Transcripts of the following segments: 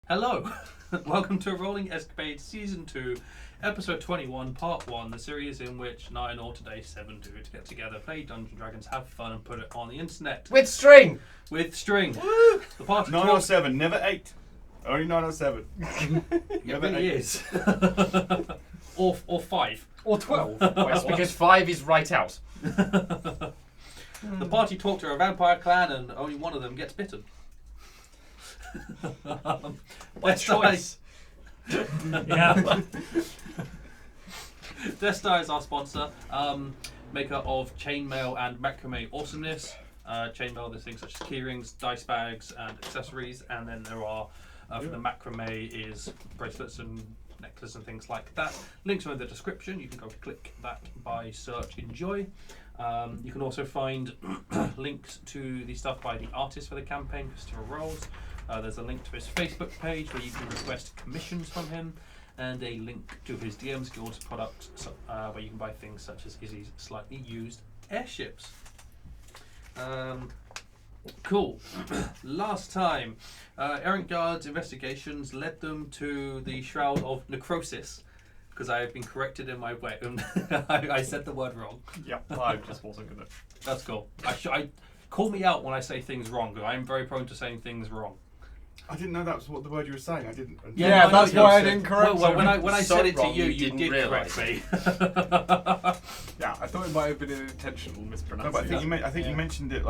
Hello, welcome to Rolling Escapades Season 2, Episode 21, Part 1, the series in which 9 or today 7 do it to get together, play Dungeons & Dragons, have fun and put it on the internet. With string! With string. Woo! The party 9 or 7, never 8. Only 9 or 7. It really is. or 5. Or 12. That's because 5 is right out. The party talk to a vampire clan and only one of them gets bitten. By choice. Yeah. Deadeyes is our sponsor, maker of chainmail and macrame awesomeness. Chainmail, there's things such as keyrings, dice bags, and accessories, and then there are for the macrame is bracelets and necklaces and things like that. Links are in the description. You can go click that by search enjoy. You can also find links to the stuff by the artist for the campaign, Christopher Rolls. There's a link to his Facebook page where you can request commissions from him, and a link to his DM's Guild's products where you can buy things such as Izzy's slightly used airships. Cool. Last time, Errant Guard's investigations led them to the Shroud of Necrosis, because I have been corrected in my way. I said the word wrong. Yep, I just wasn't gonna. That's cool. I call me out when I say things wrong, because I am very prone to saying things wrong. I didn't know that was what the word you were saying. I didn't. Yeah, that's why I didn't correct Well, when I so said it to wrong, you, you you didn't did realise. correct me. Yeah, I thought it might have been an intentional No, mispronunciation. but I think you mentioned it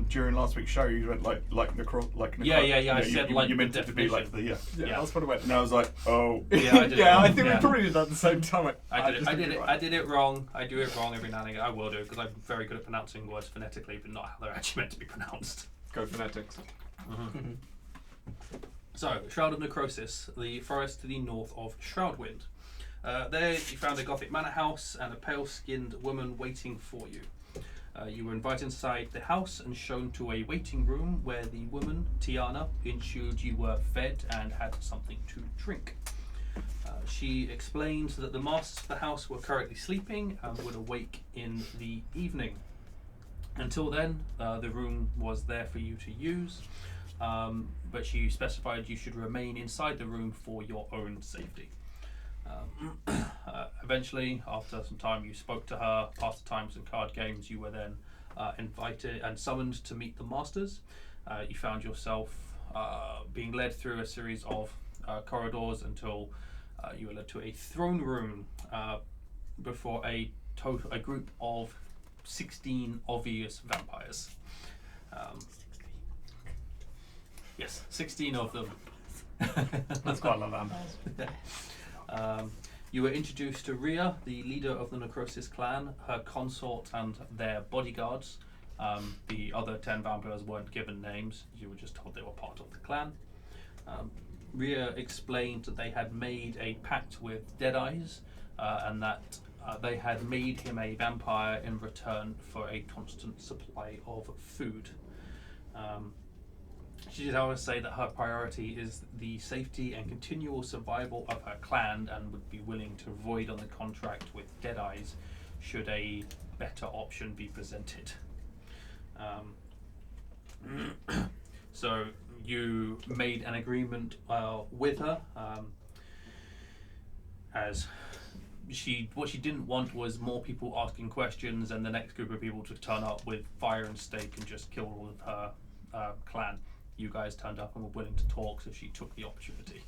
during last week's show. You went like necro. Yeah. I you, said you, like you the meant it to be like definition. the Yeah, that's what I went. And I was like, oh. Yeah, I did. Yeah, I it think wrong. we probably did that at the same time. I did it wrong. I do it wrong every now and again. I will do because I'm very good at pronouncing words phonetically, but not how they're actually meant to be pronounced. Go phonetics. Mm-hmm. So, Shroud of Necrosis, the forest to the north of Shroudwind. There you found a Gothic manor house and a pale-skinned woman waiting for you. You were invited inside the house and shown to a waiting room where the woman, Tiana, ensured you were fed and had something to drink. She explained that the masters of the house were currently sleeping and would awake in the evening. Until then, the room was there for you to use. But she specified you should remain inside the room for your own safety. Eventually, after some time, you spoke to her, passed the times and card games. You were then invited and summoned to meet the masters. You found yourself being led through a series of corridors until you were led to a throne room before a group of 16 obvious vampires. Yes, 16 of them. That's quite a lot of vampires. You were introduced to Rhea, the leader of the Necrosis clan, her consort and their bodyguards. The other 10 vampires weren't given names, you were just told they were part of the clan. Rhea explained that they had made a pact with Deadeyes and that they had made him a vampire in return for a constant supply of food. She did always say that her priority is the safety and continual survival of her clan and would be willing to void on the contract with Deadeyes should a better option be presented. So you made an agreement with her as what she didn't want was more people asking questions and the next group of people to turn up with fire and stake and just kill all of her clan. You guys turned up and were willing to talk, so she took the opportunity.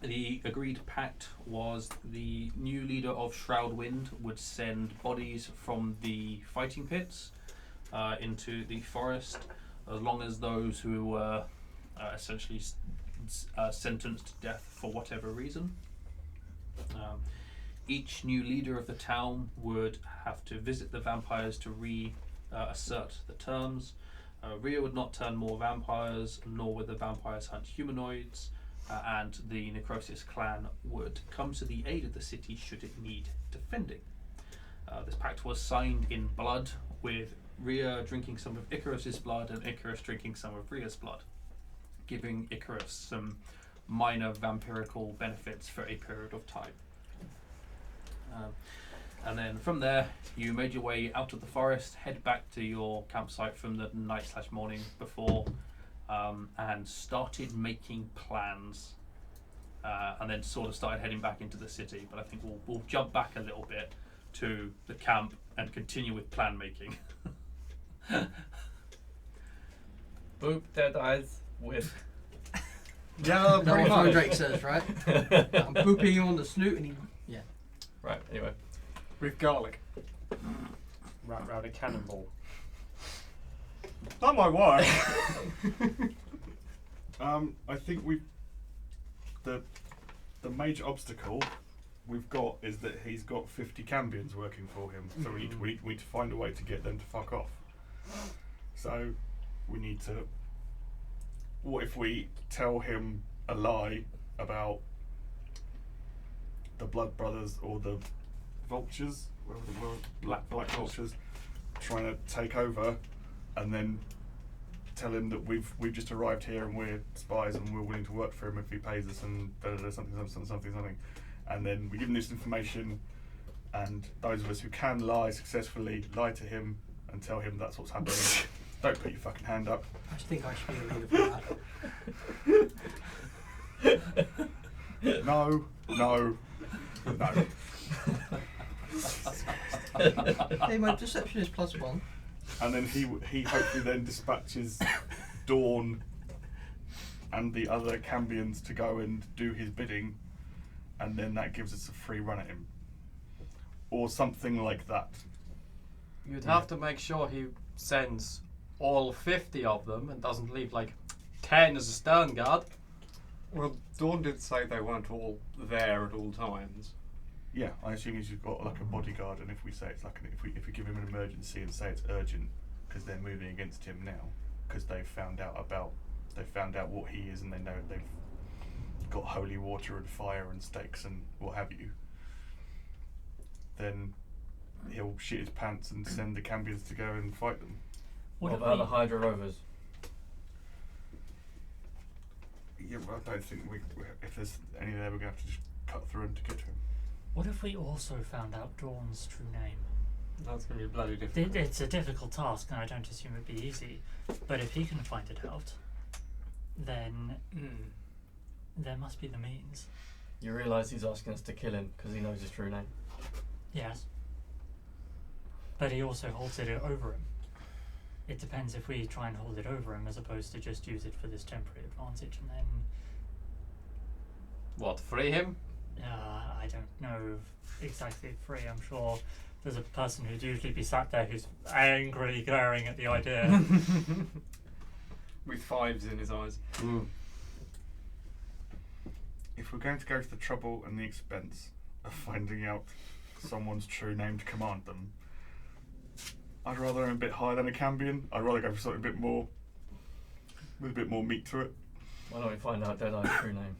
The agreed pact was the new leader of Shroudwind would send bodies from the fighting pits into the forest, as long as those who were essentially sentenced to death for whatever reason. Each new leader of the town would have to visit the vampires to reassert the terms. Rhea would not turn more vampires, nor would the vampires hunt humanoids, and the Necrosis clan would come to the aid of the city should it need defending. This pact was signed in blood, with Rhea drinking some of Icarus's blood and Icarus drinking some of Rhea's blood, giving Icarus some minor vampirical benefits for a period of time. And then from there, you made your way out of the forest, head back to your campsite from the night/morning before, and started making plans, and then sort of started heading back into the city. But I think we'll jump back a little bit to the camp and continue with plan making. Boop Deadeyes with. Yeah, That's pretty what much. Throndraek says, right? I'm booping him on the snoot and he... Yeah. Right, anyway. With garlic. Wrap round a cannonball. That might work. I think the major obstacle we've got is that he's got 50 Cambions working for him, so we need to find a way to get them to fuck off. So we need to. What if we tell him a lie about the Blood Brothers or the Vultures, whatever the word, black Vultures, trying to take over, and then tell him that we've just arrived here and we're spies and we're willing to work for him if he pays us and something, and then we give him this information, and those of us who can lie successfully lie to him and tell him that's what's happening. Don't put your fucking hand up. I think I should be a leader for that. No. Hey, my deception is +1. And then he hopefully then dispatches Dawn and the other Cambions to go and do his bidding, and then that gives us a free run at him. Or something like that. You'd have to make sure he sends all 50 of them and doesn't leave like 10 as a stern guard. Well, Dawn did say they weren't all there at all times. Yeah, I assume he's got like a bodyguard, and if we say it's like if we give him an emergency and say it's urgent because they're moving against him now because they've found out what he is, and they know they've got holy water and fire and stakes and what have you, then he'll shit his pants and send the Cambions to go and fight them. What about the Hydra Rovers? Yeah, well, I don't think if there's any there, we're going to have to just cut through him to get to him. What if we also found out Dawn's true name? That's going to be bloody difficult. It's a difficult task, and I don't assume it'd be easy. But if he can find it out, then there must be the means. You realise he's asking us to kill him because he knows his true name. Yes. But he also holds it over him. It depends if we try and hold it over him as opposed to just use it for this temporary advantage and then... What, free him? I don't know exactly free. I'm sure there's a person who'd usually be sat there who's angrily glaring at the idea. With 5s in his eyes. If we're going to go to the trouble and the expense of finding out someone's true name to command them, I'd rather aim a bit higher than a Cambion. I'd rather go for something a bit more, with a bit more meat to it. Why don't we find out Deadeye's true name?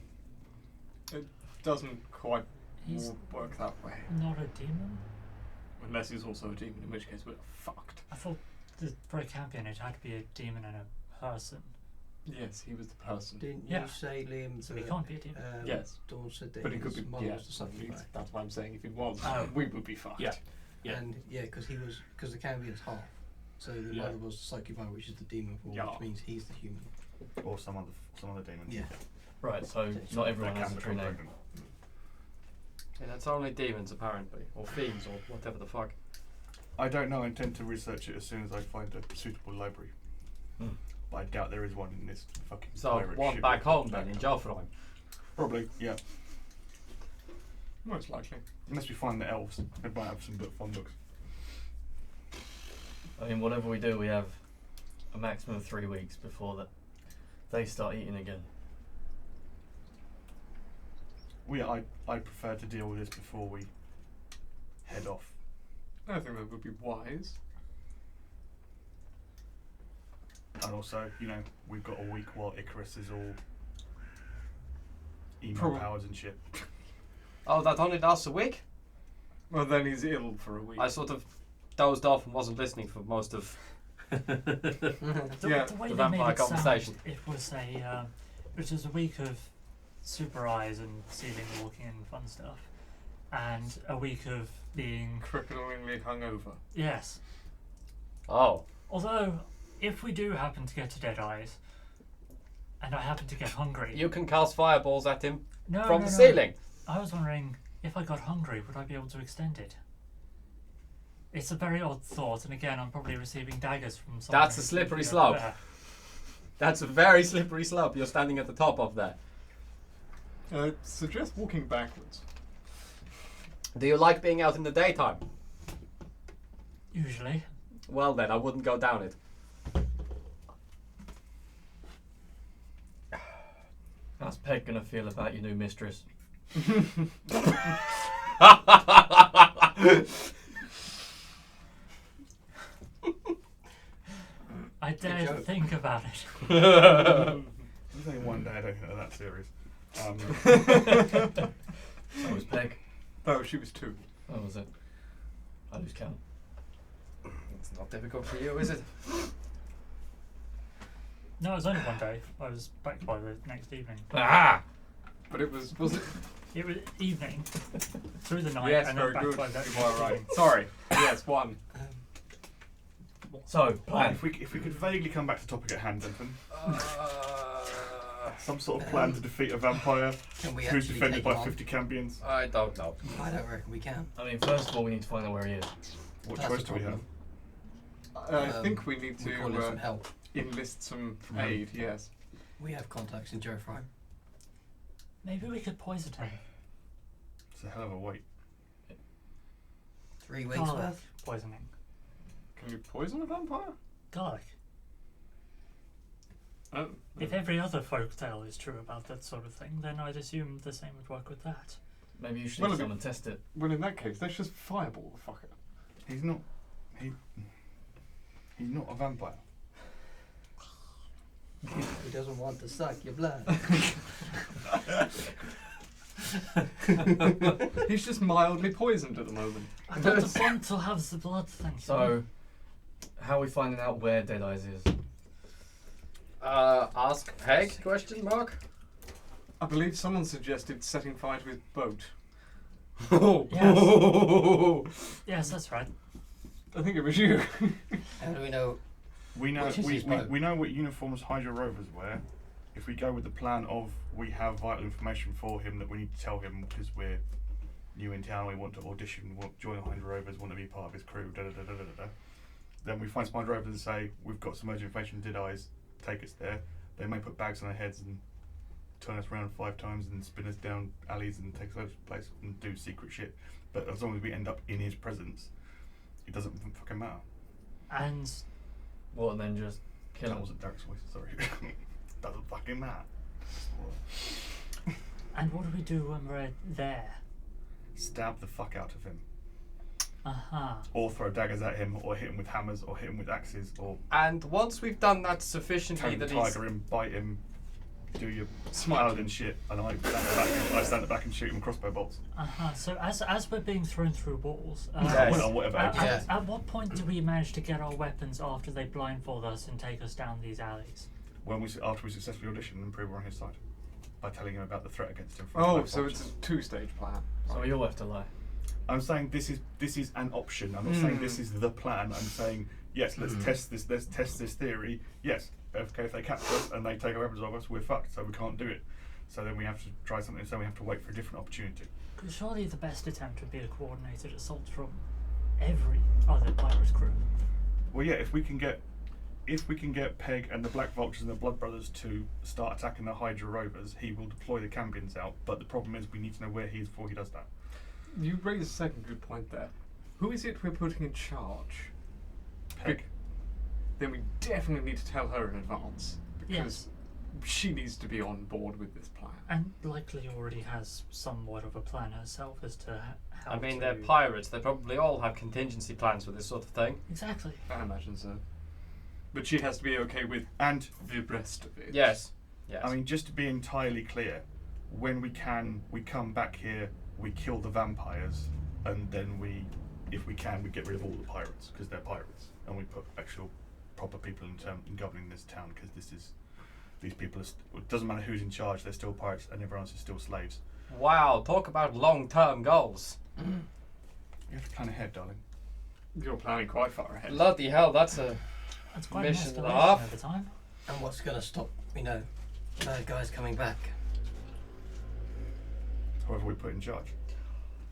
It doesn't quite He's work that way. not a demon? Unless he's also a demon, in which case we're fucked. I thought for a champion it had to be a demon and a person. Yes, he was the person. Didn't Yeah. you say, Liam, So he that, can't be a demon. Yes. Dawn said that But it could his be, mother yeah, was the succubus. that's why I'm saying if it was, Oh. we would be fucked. Yeah. Yeah. And yeah, because the Cambion's half. So the Yeah. mother was the succubus, which is the demon form, Yeah. which means he's the human. Or some other demon. Yeah. Right, so So not everyone That has can a true become name. pregnant. And that's only demons apparently, or fiends, or whatever the fuck. I don't know. I intend to research it as soon as I find a suitable library. But I doubt there is one in this fucking So pirate one ship. back home then in Jofrheim. Probably, yeah. Most likely. Unless we find the elves, they might have some fun books. I mean, whatever we do, we have a maximum of 3 weeks before they start eating again. I prefer to deal with this before we head off. I think that would be wise. And also, we've got a week while Icarus is all emo Prob- powers and shit. Oh, that only lasts a week? Well, then he's ill for a week. I sort of dozed off and wasn't listening for most of... Yeah, The way the they made vampire it sound, conversation. it was it was a week of super eyes and ceiling walking and fun stuff, and a week of being cripplingly hungover. yes. Oh. Although, if we do happen to get to Deadeyes, and I happen to get hungry. You can cast fireballs at him No, from no, the no. ceiling. I was wondering if I got hungry, would I be able to extend it? It's a very odd thought, and again, I'm probably receiving daggers from someone. That's a who's slippery over slope. there. That's a very slippery slope. You're standing at the top of that. Suggest walking backwards. Do you like being out in the daytime? Usually. Well then, I wouldn't go down it. How's Peg gonna feel about your new mistress? I dare joke. think about it. There's only one day I don't think they're that serious. So was Peg. Oh, she was 2. Oh, was it? I lose count. It's not difficult for you, is it? No, it was only one day. I was back by the next evening. Ah! But it was it? It was evening, through the night, Yes, and then very back good. by that. You are right. Sorry. Yes, 1. So, plan. If we could vaguely come back to the topic at hand, Denton. Some sort of plan to defeat a vampire Can we who's actually defended take by him on? 50 Cambions. I don't know. I don't reckon we can. I mean, first of all, we need to find out where he is. What That's choice the do we have? problem. I think we need We call in to some help. enlist some From aid, yes. We have contacts in Joe Fry. Maybe we could poison him. It's a hell of a wait. 3 weeks Garlic worth. poisoning. Can you poison a vampire? Garlic. Oh. If every other folk tale is true about that sort of thing, then I'd assume the same would work with that. Maybe you should Well, well, if it- someone test it. Well, in that case, let's just fireball the fucker. He's not. He's not a vampire. He doesn't want to suck your blood. He's just mildly poisoned at the moment. I don't want to have the blood, thank you. So, how are we finding out where Deadeyes is? Ask Peg? Question mark. I believe someone suggested setting fire to his boat. Yes, that's right. I think it was you. How do we know? We know Which is his boat? we know what uniforms Hydra Rovers wear. If we go with the plan of we have vital information for him that we need to tell him because we're new in town, we want to audition, want to join the Hydra Rovers, want to be part of his crew, then we find some Hydra Rovers and say, we've got some urgent information, Deadeyes, take us there. They may put bags on our heads and turn us around 5 times and spin us down alleys and take us out of the place and do secret shit. But as long as we end up in his presence, it doesn't fucking matter. And What, and then just kill That him? wasn't Derek's voice, sorry. Doesn't fucking matter. and what do we do when we're there? Stab the fuck out of him. Aha. Or throw daggers at him, or hit him with hammers, or hit him with axes, or And once we've done that sufficiently tame the that he's... tiger him, bite him, do your Smite paladin shit, and I stand at the back and shoot him with crossbow bolts. Aha. So as we're being thrown through walls, Yes. Well, whatever. at what point do we manage to get our weapons after they blindfold us and take us down these alleys? After we successfully audition and prove we're on his side. By telling him about the threat against him. from Oh, Black so Vultures. it's a 2-stage plan. So you'll have to lie. I'm saying this is an option. I'm not saying this is the plan. I'm saying yes, let's test this theory. Yes, okay, if they capture us and they take our weapons off us, we're fucked. So we can't do it. So then we have to try something. So we have to wait for a different opportunity. Because surely the best attempt would be a coordinated assault from every other pirate crew. Well, yeah, if we can get Peg and the Black Vultures and the Blood Brothers to start attacking the Hydra Rovers, he will deploy the Cambions out. But the problem is we need to know where he is before he does that. You raised a second good point there. Who is it we're putting in charge? Peg. Then we definitely need to tell her in advance. Yes. Because she needs to be on board with this plan. And likely already has somewhat of a plan herself as to how I mean, to... they're pirates. They probably all have contingency plans for this sort of thing. Exactly. I imagine so. But she has to be okay with And the rest of it. Yes. Yes. I mean, just to be entirely clear, when we come back here, we kill the vampires, and then if we can, we get rid of all the pirates because they're pirates, and we put actual proper people in governing this town because these people are. It doesn't matter who's in charge; they're still pirates, and everyone else is still slaves. Wow, talk about long-term goals. You have to plan ahead, darling. You're planning quite far ahead. Bloody hell, that's a... That's quite Mission an and a escalation half. over time. And what's going to stop, Bad guys coming back. Whoever we put in charge.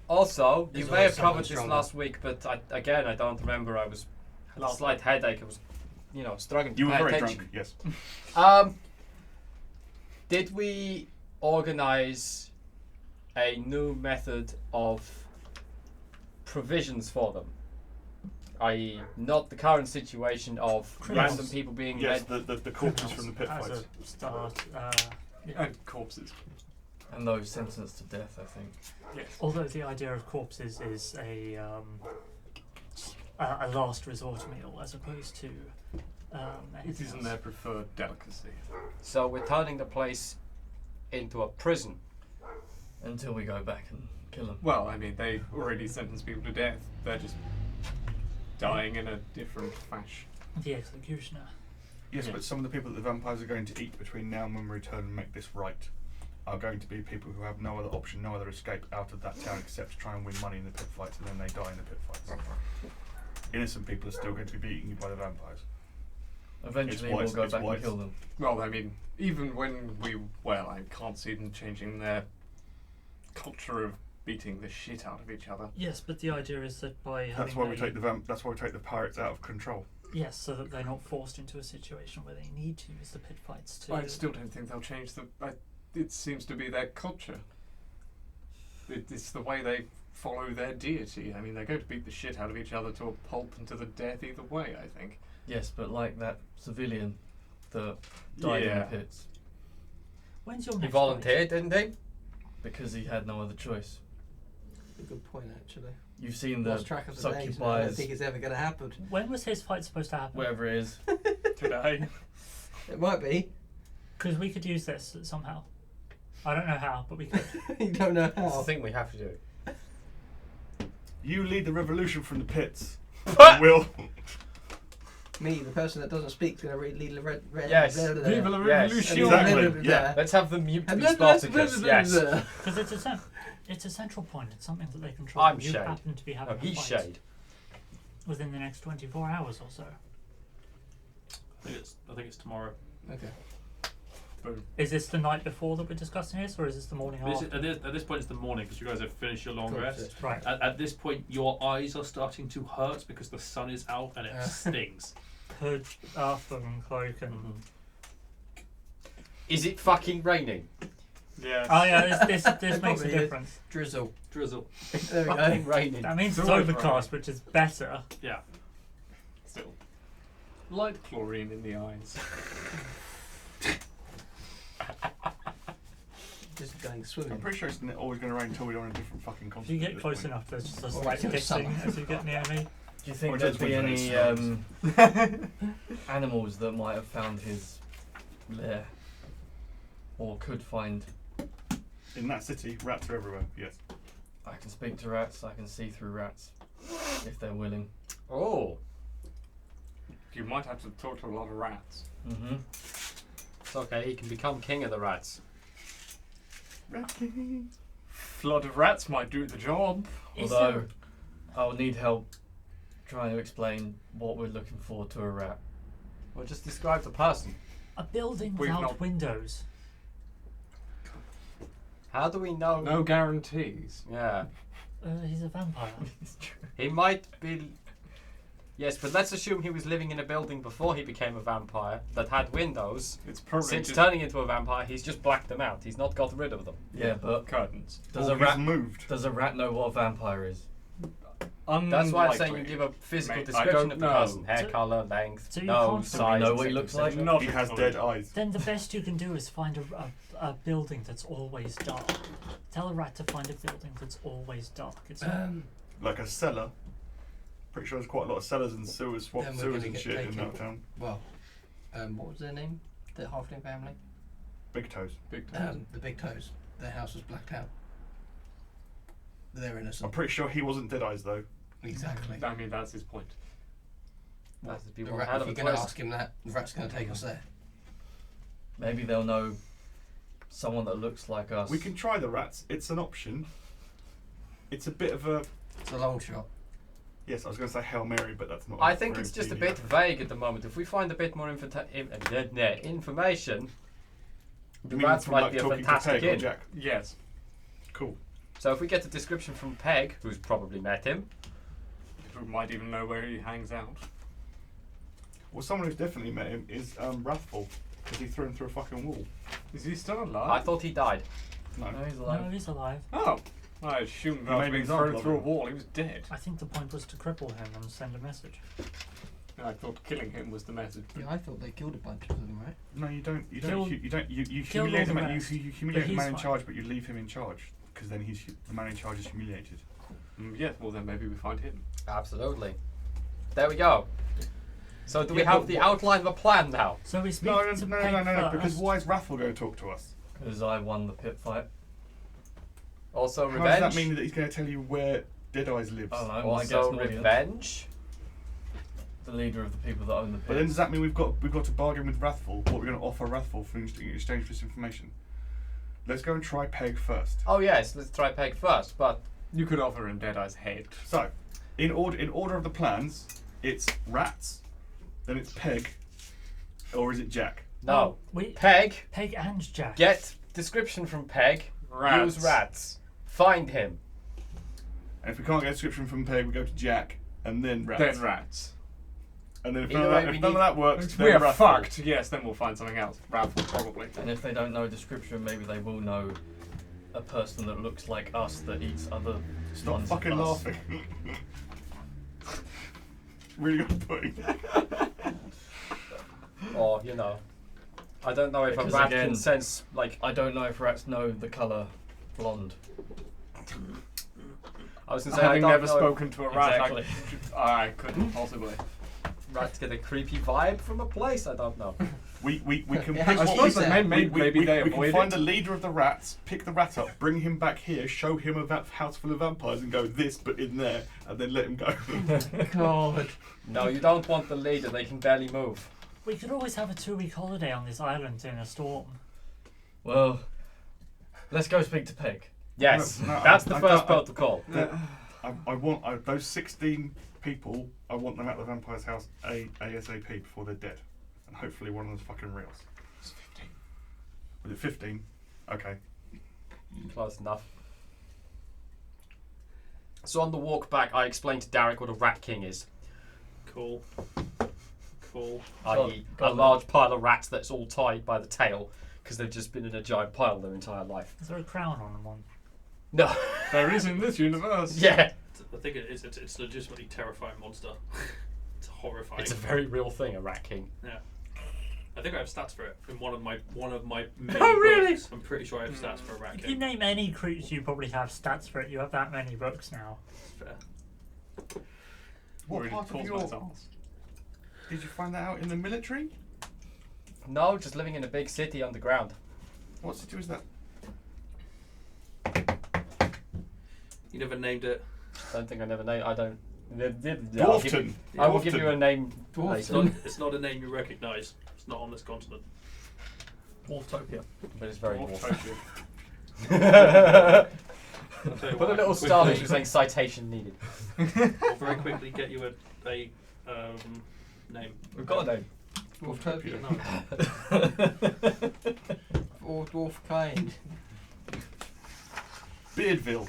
Also, There's you may have always someone covered this stronger. last week, but I don't remember. I was had a slight headache. I was, struggling to You were pay very attention. drunk, yes. Did we organise a new method of provisions for them? I.e., not the current situation of Criminals. random people being Yes, led. the corpses from the pit As fights. a start, And corpses. And those sentenced to death, I think. Yes. although the idea of corpses is a last resort meal as opposed to It anything isn't else. their preferred delicacy. So we're turning the place into a prison. Until we go back and kill them. Well, I mean, they already sentenced people to death. They're just dying in a different fashion. The executioner. Yes, Yeah. but some of the people that the vampires are going to eat between now and when we return and make this right are going to be people who have no other option, no other escape out of that town except to try and win money in the pit fights, and then they die in the pit fights. Innocent people are still going to be eaten by the vampires. Eventually wise, we'll go it's back wise. and kill them. Well, I mean, even when I can't see them changing their culture of beating the shit out of each other. Yes, but the idea is that by having That's why we take that's why we take the pirates out of control. yes, so that they're not forced into a situation where they need to use the pit fights to. I still don't think they'll change it seems to be their culture. It's the way they follow their deity. I mean, they're going to beat the shit out of each other to a pulp and to the death either way, I think. Yes, but like that civilian that died in Yeah. the pits When's your He next volunteered, didn't he? because he had no other choice. A good point, actually. You've seen the Lost track of the days. and I don't succubies, think it's ever going to happen. fight? When was his fight supposed to happen? whatever it is. Today. It might be. Because we could use this somehow. I don't know how, but we could. You don't know That's the how. thing we have to do. You lead the revolution from the pits. Will. Me, the person that doesn't speak, is going to lead the red. Yes. Viva la Yes. revolution! Exactly, yeah. Let's have the mute be Spartacus. Yes. Because it's a central point. It's something that they control. I'm you Shade. happen to be having No, a he's fight Shade. within the next 24 hours or so. I think it's tomorrow. Okay. Boom. Is this the night before that we're discussing this, or is this the morning This after? is, at this point, it's the morning because you guys have finished your long Cool, rest. Right. At this point, your eyes are starting to hurt because the sun is out and it stings. Hood, and cloak, and Is it fucking raining? Yes. oh yeah, this It makes a probably is. difference. Drizzle. Drizzle. There we Fucking go. raining. That means It's it's always overcast, which is better. Yeah. Still. Light chlorine in the eyes. Just going I'm swimming. pretty sure it's always going to rain until we're on a different fucking If continent. you at get this close point. enough, there's just a Or slight it's hissing summer. as you get near me. Do you think Or there'd just be when any it animals that might have found his lair? Or could find? In that city, rats are everywhere, yes. I can speak to rats, I can see through rats. If they're willing. Oh, You might have to talk to a lot of rats. Mm-hmm. it's okay. He can become king of the rats. Rat king. Flood of rats might do the job. Is Although, there I'll need help trying to explain what we're looking for to a rat. Well, just describe the person. a building We've without not- windows? How do we know? No guarantees. Yeah, He's a vampire. It's true. he might be. Yes, but let's assume he was living in a building before he became a vampire that had windows. It's probably Since just turning into a vampire, he's just blacked them out. He's not got rid of them. Yeah, but curtains. does Or a he's rat moved. does a rat know what a vampire is? That's why I'm saying you Unlikely. give a physical Mate, I description don't of the know. person: hair So- color, length, so you nose, can't- Do we size. know what he etc., looks like? etc. Not He a has clue. dead eyes. Then the best you can do is find a building that's always dark. Tell a rat to find a building that's always dark. It's Like a cellar. Pretty sure there's quite a lot of cellars and sewers, swamp Then we're sewers gonna and get shit in taken. that town. Well, what was their name? The halfling family? Big toes. Big time. The Big Toes. Their house was blacked out. They're I'm innocent. pretty sure he wasn't dead eyes though. Exactly. I mean, that's his point. That's the The people rat, out if of you're a going to twist. ask him that, the rat's going to take us there. Maybe they'll know someone that looks like us. We can try the rats. It's an option. It's a bit of a. It's a long shot. Yes, I was going to say Hail Mary, but that's not. I think very it's just a easy. bit vague at the moment. If we find a bit more information, The You mean rats from, might like, be a talking to fantastic Peg or inn. Jack? Yes. Cool. So if we get a description from Peg, who's probably met him, Who might even know where he hangs out. Well, someone who's definitely met him is Wrathful, because he threw him through a fucking wall. Is he still I alive? thought he died. No. No, he's No, alive. he's alive. Oh. I assumed You after made an being example thrown of through a him. wall, he was dead. I think the point was to cripple him and send a message. And I thought killing him was the message. Yeah, I thought they killed a bunch of them, right? No, you don't. You Kill- don't. You kill humiliate the all the man. rest, You humiliate but the man he's in fine. charge, but you leave him in charge, because then the man in charge is humiliated. Yeah, well then maybe we find him. Absolutely. There we go. So do we Yeah, have but the what- outline of a plan now? So we speak No, no, to no, Peg no, no, no, because first. why is Wrathful going to talk to us? Because I won the pit fight. Also How revenge. does that mean that he's going to tell you where Deadeyes lives? I don't know. My guess Also an audience. revenge. The leader of the people that own the pit. But then does that mean we've got to bargain with Wrathful? What we're going to offer Wrathful in exchange for this information? Let's go and try Peg first. Oh yes, let's try Peg first, but You could offer him Deadeye's head. So, in order of the plans, it's rats, then it's Peg, or is it Jack? no. Oh, we Peg, Peg and Jack. get description from Peg. Rats. Use rats. Find him. And if we can't get a description from Peg, we go to Jack, and then rats. Then rats. And then if Either none, of way, that, we if none of need- that works, then We are Wrathful. fucked. Yes, then we'll find something else. Wrathful, probably. And if they don't know description, maybe they will know a person that looks like us that eats other Stop ones fucking of us. laughing. Really good point. Or, you know. I don't know if Because a rat again- can sense, like, I don't know if rats know the colour blonde. I was going to say, Having I don't never know spoken to a rat, Exactly. I couldn't possibly. if rats get a creepy vibe from a place, I don't know. We can Yeah, pick I what suppose we- that maybe they we can avoid find it. the leader of the rats, pick the rat up, bring him back here, show him a house full of vampires, and go this, but in there, and then let him go. God. No, you don't want the leader, they can barely move. We could always have a 2-week holiday on this island in a storm. Well, let's go speak to Peg. Yes, No, that's the I first don't- protocol. I want those 16 people. I want them at the vampire's house ASAP before they're dead, and hopefully one of them's fucking reals. It's 15. Was it 15? Okay. Close enough. So on the walk back, I explained to Derek what a rat king is. Cool. Cool. I.e. a got large pile of rats that's all tied by the tail because they've just been in a giant pile their entire life. Is there a crown on one? No. There is in this universe. Yeah. I think it is. It's a legitimately terrifying monster. It's horrifying. It's a very real thing, a rat king. Yeah. I think I have stats for it in one of my many Oh, really? books. I'm pretty sure I have stats for a rat If you king. name any creature, you probably have stats for it. You have that many books now. Fair. What Really part of pulls your... my arse. Did you find that out in the military? No, just living in a big city underground. What city was that? You never named it. Don't think I never named. I don't. Dwarfton. I will give you a name It's later, not, it's not a name you recognise. It's not on this continent. Dwarftopia. but it's very Dwarf dwarf. Tokyo. I'll tell you Put a what, little I star can next to saying citation needed. I'll very quickly get you a name. We've got a name. Dwarftopia. No. Or dwarf kind. Beardville.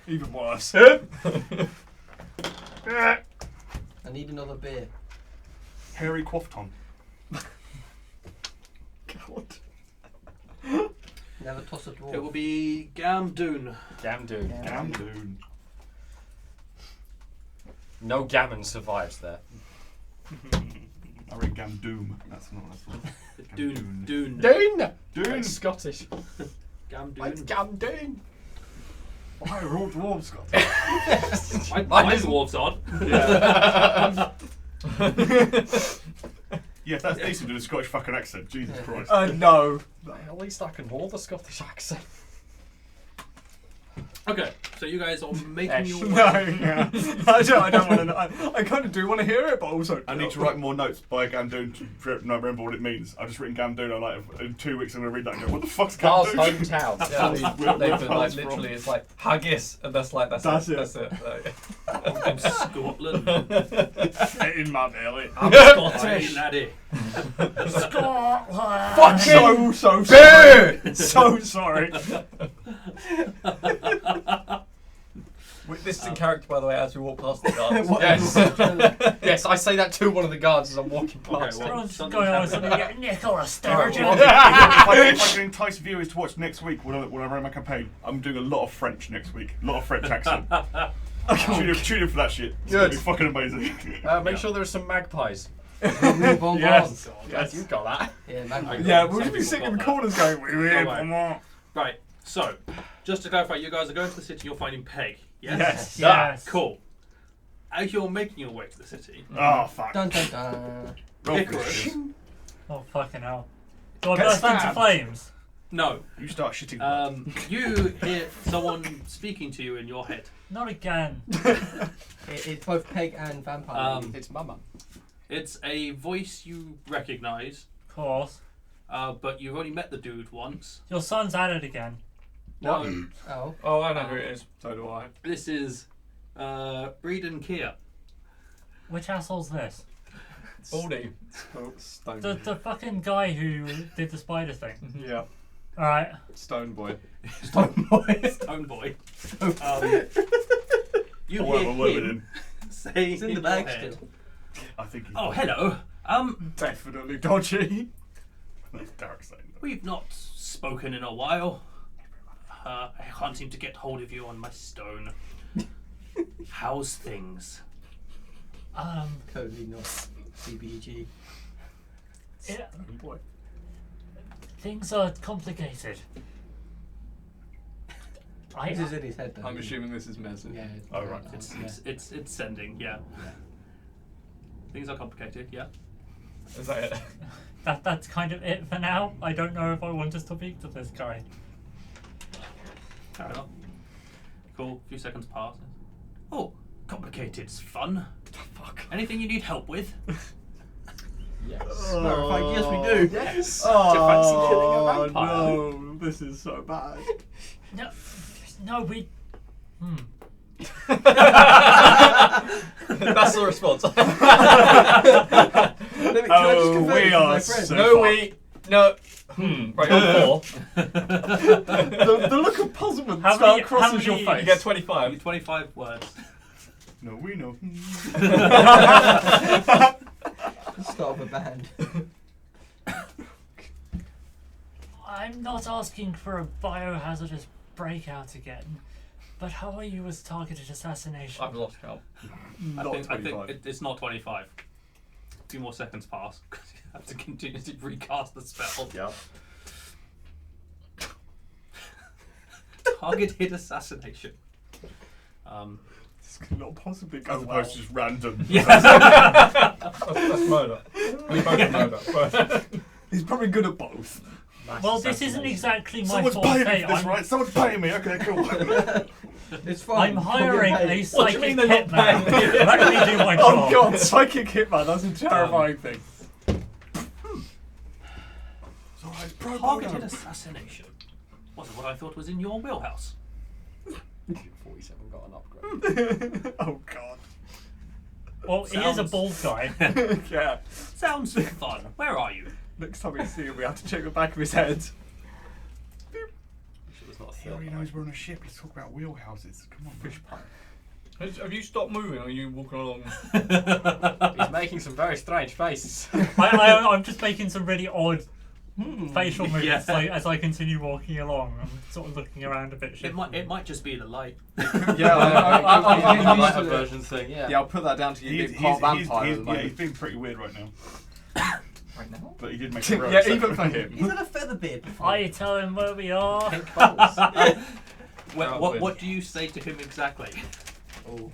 Even worse. I need another beer. Harry Quaffton. God. Never toss a dwarf. It will be Gamdoon. Gamdoon. Yeah. Gamdoon. No gammon survives there. I read Gamdoom. That's not. Doon. Doon. Doon! Doon. Like Scottish. Gamdoon. Like Gamdoon. Why are all dwarves got My dwarves on. Yeah, if that's decent in a Scottish fucking accent. Jesus Christ. No. At least I can hold the Scottish accent. Okay, so you guys are making Ash. your No, way. yeah. I don't want to know. I kind of do want to hear it, but also. I need to write more notes by Gamdoon to remember what it means. I've just written Gamdoon. I'm like, in 2 weeks I'm going to read that and go, what the fuck's Carl's Gamdoon? hometown. Yeah, Where they Carl's literally from. it's like haggis, and that's like that's That's it. it. That's it. From Scotland. In my belly. I'm Hey, Scottish. laddie. Scotland! Fuck so sorry. So sorry. This is in character, by the way, as we walk past the guards. Yes. Yes, I say that to one of the guards as I'm walking past. Okay, well, What's something's going on with happening. something like Nicholas Alright, Sturgeon? well, if I can entice viewers to watch next week when I run my campaign, I'm doing a lot of French next week. A lot of French accent. Tune in for that shit. It's gonna be fucking amazing. Make sure there are some magpies. Yes. Yes, you got that. Yeah, magpie. Yeah, Some we'll just be people sitting in got the that. corners going, Don't worry. Right, so, just to clarify, you guys are going to the city, you're finding Peg. Yes? Yes. Yes. Cool. As you're making your way to the city, Oh, fuck. Dun dun dun. Roll for Icarus. this. Oh, fucking hell. Do I Get burst into stabbed. flames? no. You start shitting blood. You hear someone speaking to you in your head. Not again. It's both peg and vampire. It's Mama. It's a voice you recognise, Of course. but you've only met the dude once. Your son's at it again. No, Oh. Oh, I know who it is. So do I. this is Breydon Kia. Which asshole's this? Baldy. Stone. The fucking guy who did the spider thing. Yeah. Alright. Stone boy. Stone boy. Stone boy. You Or whatever hear word it him in. saying It's in in the your bag head, still. I think he's "Oh, hello. Definitely dodgy. That's Derek saying that. We've not spoken in a while. I can't seem to get hold of you on my stone. How's things?" Totally not CBG. Yeah, Stone boy. things are complicated. This is in his head though. I'm assuming this is message. Yeah. Oh, right. It's sending. Yeah. Things are complicated. Yeah. Is that it? That's kind of it for now. I don't know if I want to speak to this guy. Fair enough. Cool. A few seconds pass. Oh, complicated's fun. Fuck. Anything you need help with? Yes. Matter of fact, yes, we do. Yes. Oh, Do you fancy killing a vampire? no. This is so bad. No, we. That's the response. Let me, can I just confirm we this is are my friend? so- No, we. No. Right, on 4. The look of puzzlement How start many- crosses how your many- face. You get 25. 25 words. No, we know. Start of a band. I'm not asking for a biohazardous breakout again, but how are you with targeted assassination? I've lost count. I Not think 25. it's not 25. A few more seconds pass because you have to continuously recast the spell. Yeah. Targeted assassination. This could not possibly go As well. opposed to just random. That's murder. I mean, both murder. But He's probably good at both. Well, this isn't exactly my Someone's forte. paying me for this, I'm, right? Someone's paying me. Okay, cool. It's fine. I'm hiring a What do you psychic mean they're not hitman. paying me? Let me do my Oh job. god, psychic hitman, that's a terrifying thing. It's alright, pro Targeted bono. assassination. Wasn't what I thought was in your wheelhouse. 47 got an upgrade. Oh god. Well, he is a Sounds- bald guy. Yeah. Sounds fun. Where are you? Next time we see him, we have to check the back of his head. Sure there's not a He third already one. knows we're on a ship. Let's talk about wheelhouses. Come on, Fish pipe. have you stopped moving or are you walking along? He's making some very strange faces. I'm just making some really odd facial movements Yeah. as I continue walking along. I'm sort of looking around a bit. It might just be the light. Yeah, I'm used a to version thing, yeah. Yeah, I'll put that down to you being part vampire at the yeah, moment. he's being pretty weird right now. Right now? But he did make a road. Yeah, so- even for him. He's had a feather beard before. I tell him where we are. Pink bubbles. What do you say to him exactly? Oh,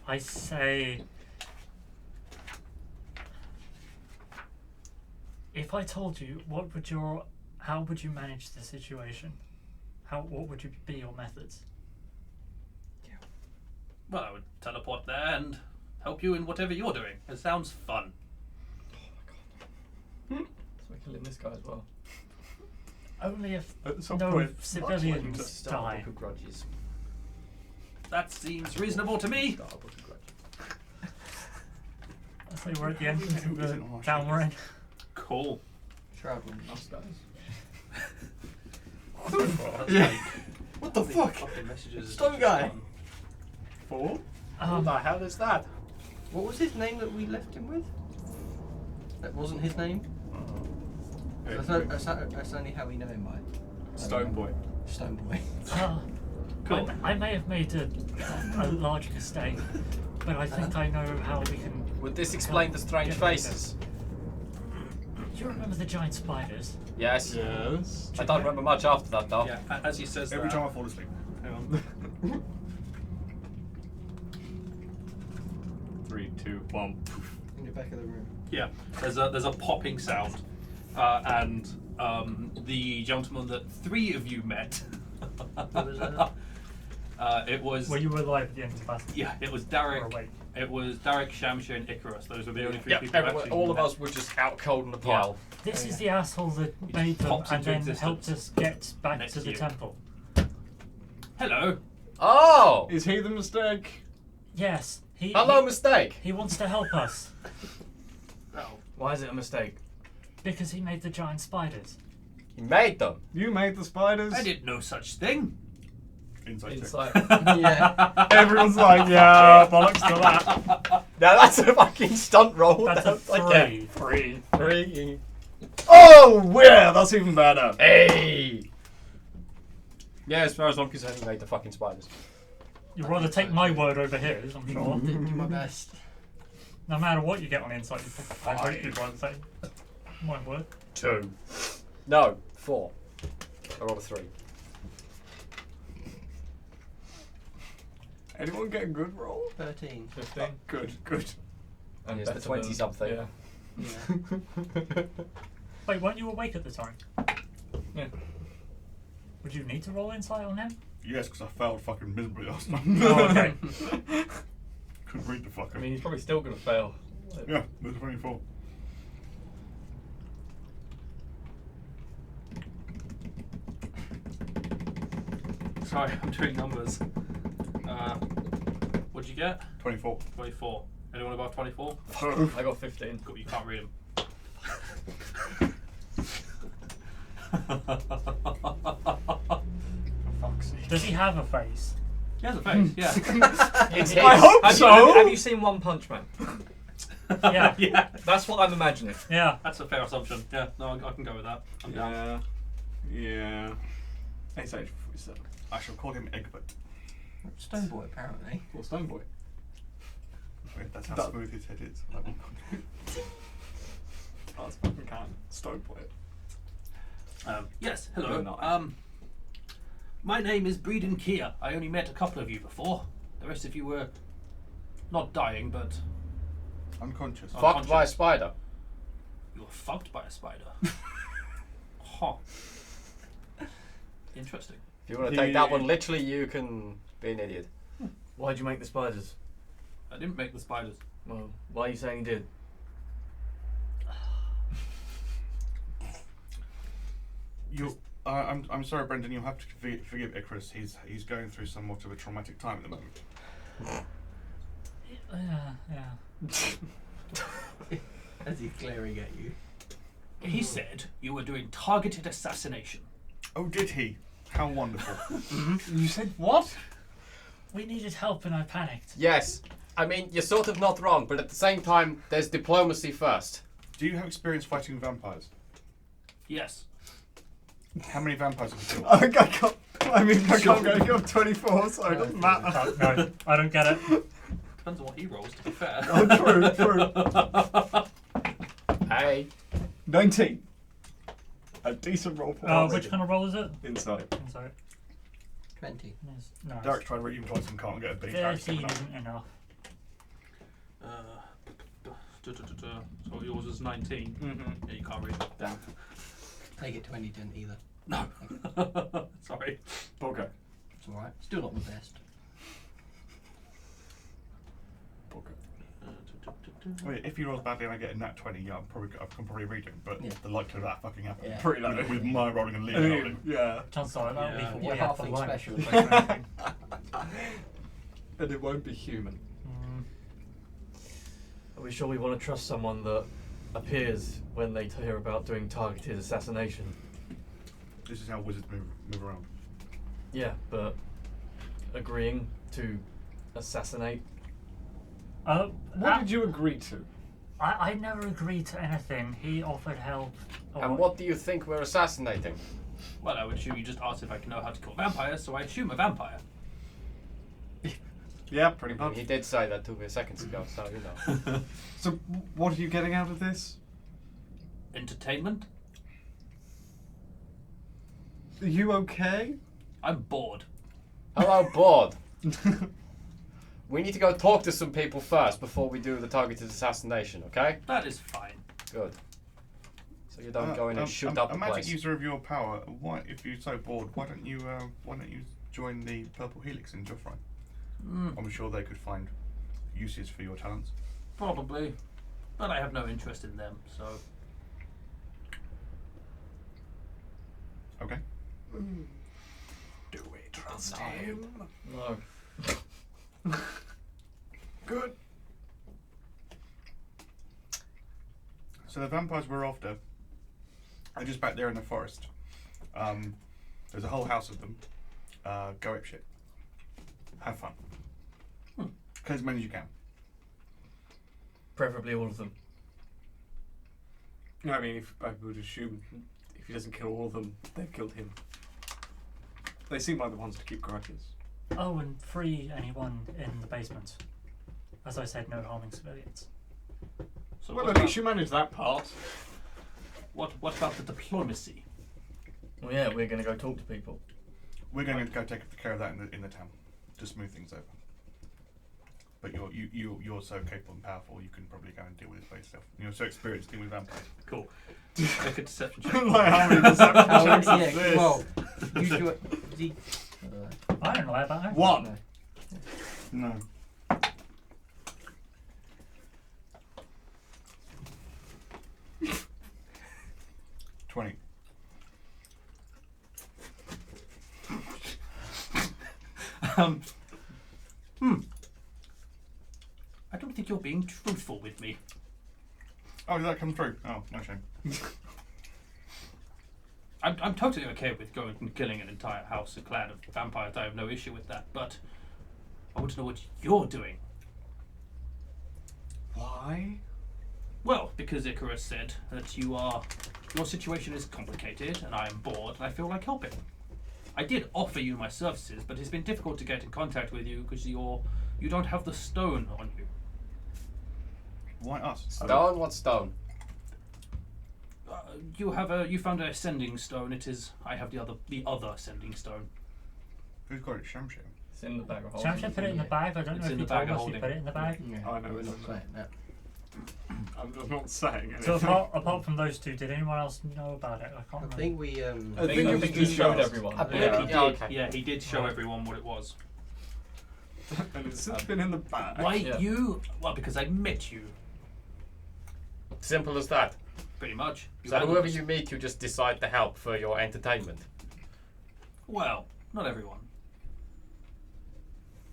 I say, if I told you, how would you manage the situation? What would be your methods? Well, I would teleport there and help you in whatever you're doing. It sounds fun. So we're killing this guy as well. Only if At some no point, civilians Start a die. book of grudges. That seems reasonable to me. So we're at the entrance of Isn't the harsh, town we're in. Cool. Shroudwind. Nice guys. What the fuck? Fucking messages. Stone guy. 4? What Um, the hell is that? What was his name that we left him with? That wasn't his name? That's only how we know him by. Stone Boy. Stone Boy. Cool. I may have made a large mistake, but I think I know how we can. Would this explain the strange Yeah, faces? Do you remember the giant spiders? Yes. Yes. I don't remember much after that though. Yeah, as he says Every that. time I fall asleep. Hang on. 3, 2, 1. In the back of the room. Yeah, there's a popping sound, and the gentleman that 3 of you met. What was that? It was. Were you alive at the end of the battle? Yeah, it was Or Derek. awake? It was Derek, Shamsha, and Icarus. Those were the only 3 Yeah, people. who everyone, actually all of met. us were just out cold in the pile. This is the asshole that He made just them pops and into then existence. helped us get back Next to to the you. temple. Hello. Oh! Is he the mistake? Yes, Hello, mistake! he wants to help us Oh. Why is it a mistake? because he made the giant spiders. He made them. You made the spiders? I did no such thing. Insight check. Inside. Yeah. Everyone's like, yeah, bollocks to that. Now that's a fucking stunt roll. That's a Okay. 3. 3. Oh, yeah, that's even better. Hey! Yeah, as far as I'm concerned, he made the fucking spiders. You'd rather take my word over his, I'm sure. Did my best. No matter what you get on inside, I hope you'd rather say my word. 2. No, 4. I rolled a 3. Anyone get a good roll? 13. 15. Good, good. And It's the better than- 20 something. Yeah. Yeah. Wait, weren't you awake at the time? Yeah. Would you need to roll insight on him? Yes, because I failed fucking miserably last time. Oh, okay. Couldn't read the fucker. I mean, he's probably still gonna fail. yeah, there's 24. Sorry, I'm doing numbers. What'd you get? 24. 24. Anyone above 24? I got 15. Cool, you can't read them. Fuck's sake. Does he have a face? He has a face, yeah. It's I his. hope Have so. have you seen One Punch Man? Yeah. Yeah. That's what I'm imagining. Yeah. That's a fair assumption. Yeah, no, I can go with that. I'm down. Yeah. It's age 47. I shall call him Egbert. Stone Boy, apparently. Or Stone Boy. Wait, that's how That- smooth his head is. That's fucking can. Stone Boy. Yes, No, hello. not. My name is Breydon Kia. I only met a couple of you before. The rest of you were not dying, but Unconscious. Fucked by a spider. you were fucked by a spider. Huh. Interesting. If you want to take that one literally, you can be an idiot. Why'd you make the spiders? I didn't make the spiders. Well, why are you saying you did? I'm sorry, Brendan. You'll have to forgive Icarus. He's going through somewhat of a traumatic time at the moment. Yeah. As he's glaring at you. He said you were doing targeted assassination. Oh, did he? How wonderful. You said what? We needed help and I panicked. Yes. I mean, you're sort of not wrong, but at the same time, there's diplomacy first. Do you have experience fighting vampires? Yes. How many vampires have you killed? I can't go 24, so it doesn't matter. Oh, no, I don't get it. Depends on what he rolls, to be fair. Oh, true. Hey. 19. A decent roll for Which kind of roll is it? Insight. I'm sorry. 20. No. Derek's tried to read you twice and can't get a beat. Derek's 13 given up. isn't enough. So yours is 19. Mm-hmm. Yeah, you can't read it. Damn. Take it 20 didn't either. No. Sorry. Okay. It's alright. Still not the best. Okay. Wait, if you roll badly and I get a nat 20, yeah, I can probably read it, but Yeah. the likelihood of that fucking happening. Yeah. Pretty low. With my rolling and Lee's rolling. Yeah. Chances are that'll Yeah. be for You're way out the halfling line. special. And it won't be human. Are we sure we want to trust someone that appears when they hear about doing targeted assassination? This is how wizards move around. Yeah, but agreeing to assassinate? What did you agree to? I never agreed to anything. He offered help. And what do you think we're assassinating? Well, I would assume you just asked if I can know how to kill vampires, so I assume a vampire. Yeah, pretty much. He did say that to me seconds ago, so you know. So, what are you getting out of this? Entertainment? Are you okay? I'm bored. Hello, bored. We need to go talk to some people first before we do the targeted assassination, okay? That is fine. Good. So you don't go in and shoot up a the magic place. user of your power. Why, if you're so bored, why don't you join the Purple Helix in Joffrey? I'm sure they could find uses for your talents. Probably. But I have no interest in them, so... Okay. Do we trust him? No. Good. So the vampires we're after are just back there in the forest. There's a whole house of them. Go ape shit. Have fun. Kill as many as you can. Preferably all of them. I mean, I would assume if he doesn't kill all of them, they've killed him. They seem like the ones to keep grudges. Oh, and free anyone in the basement. As I said, no harming civilians. So Well, what at about, least you managed that part. what about the diplomacy? Well, yeah, we're going to go talk to people. We're going to go take care of that in the town to smooth things over. But you're so capable and powerful, you can probably go and deal with this by yourself. You're so experienced dealing with vampires. Cool. Make a deception check. Like how many deception checks is Yeah, this? well, you do it. I don't know about that. One. No. $20. I don't think you're being truthful with me. Oh, did that come through? Oh, no shame. I'm totally okay with going and killing an entire house and clan of vampires. I have no issue with that, but I want to know what you're doing. Why? Well, because Icarus said that your situation is complicated and I am bored and I feel like helping. I did offer you my services, but it's been difficult to get in contact with you because you don't have the stone on you. Why us? Stone? What stone? You found a sending stone. I have the other sending stone. Who's got it? Shamsham. It's in the bag of holding. Shamsha put it in the bag. I don't It's know if in he the bag told of us he holding. put it in the bag. I know, We're it's not saying that. I'm just not saying anything. So apart from those two, did anyone else know about it? I can't I remember. think we. I I think think it was he showed discussed. everyone. I believe Yeah, he he did. did. Yeah, he did show everyone what it was. And it's since been in the bag. Why Yeah. you? Well, because I met you, Simple as that. pretty much. So whoever you meet, you just decide to help for your entertainment. Well, not everyone.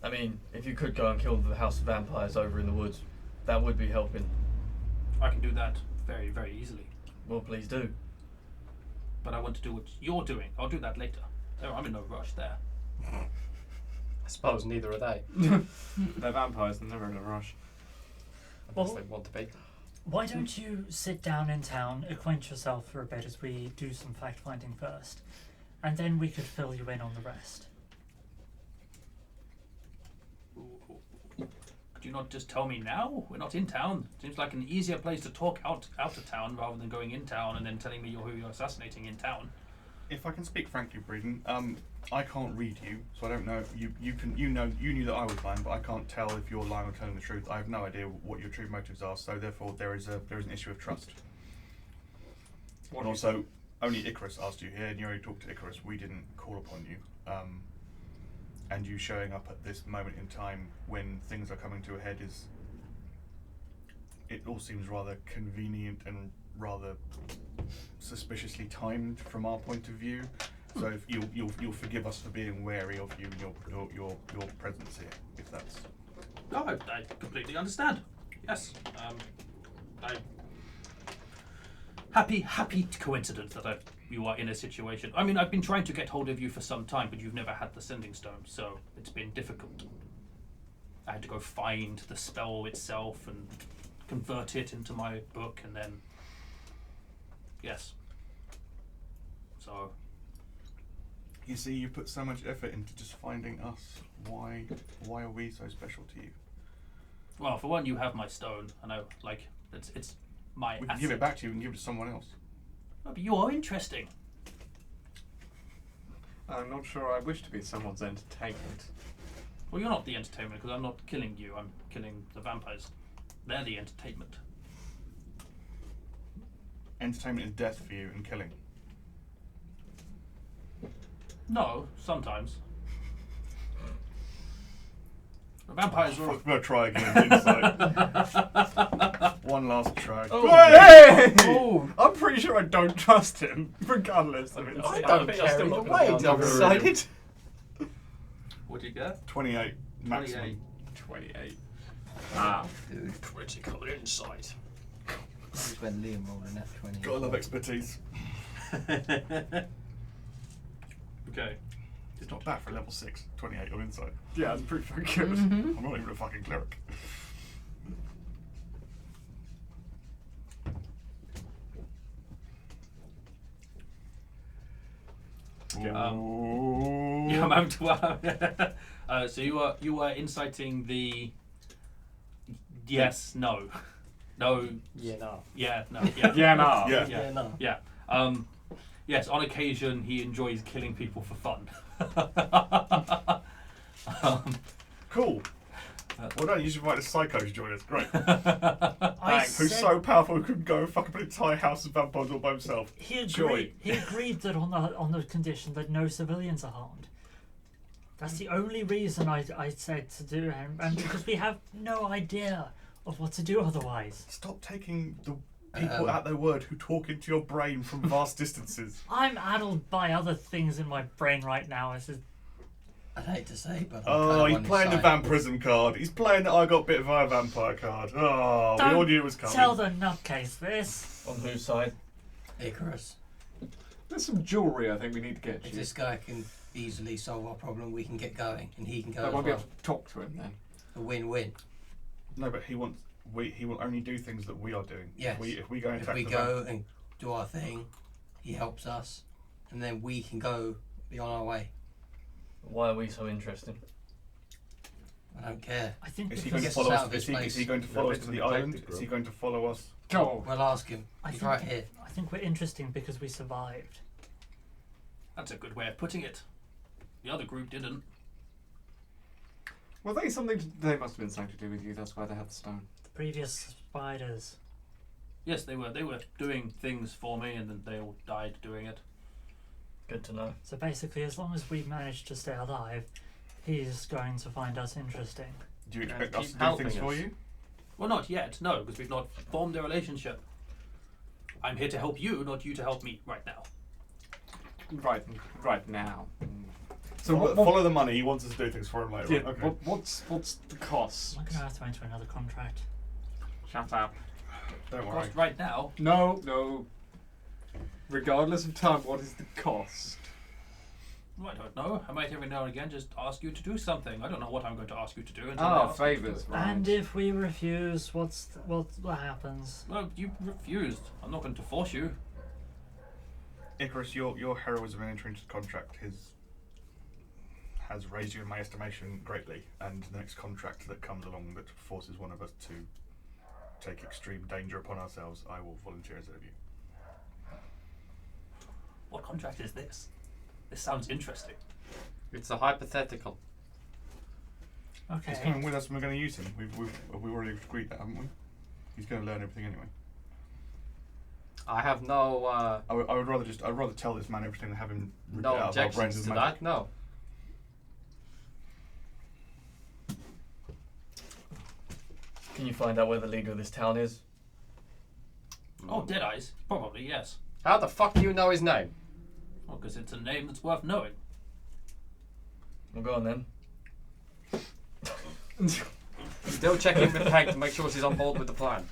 I mean, if you could go and kill the house of vampires over in the woods, that would be helping. I can do that very, very easily. Well, please do. But I want to do what you're doing. I'll do that later. I'm in no rush there. I suppose neither are they. They're vampires, they're never in a rush. Unless Well- they want to be. Why don't you sit down in town, acquaint yourself for a bit as we do some fact finding first, and then we could fill you in on the rest. Could you not just tell me now? We're not in town. Seems like an easier place to talk out of town rather than going in town and then telling me who you're assassinating in town. If I can speak frankly, Breydon, I can't read you, so I don't know. You knew that I was lying, but I can't tell if you're lying or telling the truth. I have no idea what your true motives are, so therefore there is an issue of trust. And also, only Icarus asked you here, and you only talked to Icarus. We didn't call upon you, and you showing up at this moment in time when things are coming to a head it all seems rather convenient and rather suspiciously timed from our point of view. So if you'll forgive us for being wary of you and your presence here, if that's. No, I completely understand. Yes. Happy coincidence that you are in a situation. I mean, I've been trying to get hold of you for some time, but you've never had the sending stone, so it's been difficult. I had to go find the spell itself and convert it into my book, and then yes. So. You see, you put so much effort into just finding us. Why are we so special to you? Well, for one, you have my stone. I know, like it's my. We can give it back to you and give it to someone else. Oh, but you are interesting. I'm not sure I wish to be someone's entertainment. Well, you're not the entertainment because I'm not killing you. I'm killing the vampires. They're the entertainment. Entertainment is death for you and killing. No, sometimes. The vampires are. I'm gonna try again. Insight. One last try. Oh. Hey! Oh. I'm pretty sure I don't trust him, regardless of it. I don't think care still either not way, gonna be I've able to- decided. What do you get? 28 maximum. 28. Ah. Dude, Critical insight. this is when Liam rolled a nat 20. Gotta love expertise. Okay. It's not bad for level 6. 28 on insight. Yeah, that's pretty fucking good. Mhm. I'm not even a fucking cleric. Ooh. Yeah, I'm so you are inciting the. Yes. No. No. Yeah, no. Yeah. No. Yeah. Yeah, nah. Yeah. Yeah. no. Yeah. Yes, on occasion he enjoys killing people for fun. Cool. Well done, you should invite the psychos to join us. Great. I Who's said so powerful he could go and fuck up an entire house of vampires all by himself. he Joy. agreed. He agreed that on the condition that no civilians are harmed. That's the only reason I said to do it, and because we have no idea of what to do otherwise. Stop taking the people at their word who talk into your brain from vast distances. I'm addled by other things in my brain right now. This is I'd hate to say, but I'm Oh, kind of he's on his playing the side. vampirism card. He's playing the I got bit by a vampire card. Oh, we all Don't knew it was coming. tell the nutcase this. On whose side? Icarus. There's some jewellery I think we need to get If you. this guy can easily solve our problem, we can get going, and he can go I as won't be well. able to talk to him then. A win-win. No, but he wants. He will only do things that we are doing. Yes. If we go and If attack we the go and do our thing, he helps us, and then we can go be on our way. Why are we so interesting? I don't care. I think Is he because going to Gets us follow out us? of this Is he place. going to follow us They're to the protected, island? bro. Is he going to follow us? Go. We'll ask him. I He's think- right here. I think we're interesting because we survived. That's a good way of putting it. The other group didn't. Well, they they must have been something to do with you. That's why they had the stone. The previous spiders. Yes, they were doing things for me, and then they all died doing it. Good to know. So basically, as long as we manage to stay alive, he's going to find us interesting. Do you And expect us keep to do helping things for us. you? Well, not yet, no, because we've not formed a relationship. I'm here to help you, not you to help me right now. Right now. So follow the money. He wants us to do things for him later. Yeah, on. Okay. what's the cost? I'm going to have to enter another contract. Shut up. Don't worry. Cost right now, No. Regardless of time, what is the cost? I don't know. I might every now and again just ask you to do something. I don't know what I'm going to ask you to do until I ask you to do favours, it. right. And if we refuse, what happens? Well, you refused. I'm not going to force you. Icarus, your heroism in entering into the contract has raised you in my estimation greatly, and the next contract that comes along that forces one of us to take extreme danger upon ourselves, I will volunteer instead of you. What contract is this? This sounds interesting. It's a hypothetical. Okay. He's coming with us, and we're going to use him. We've already agreed that, haven't we? He's going to learn everything anyway. I have no I would rather tell this man everything than have him rip no it out of our brains objections as to magic. that. No. Can you find out where the leader of this town is? Oh, Deadeyes? Probably, yes. How the fuck do you know his name? Well, because it's a name that's worth knowing. Well, go on then. Still checking with Peg to make sure she's on board with the plan.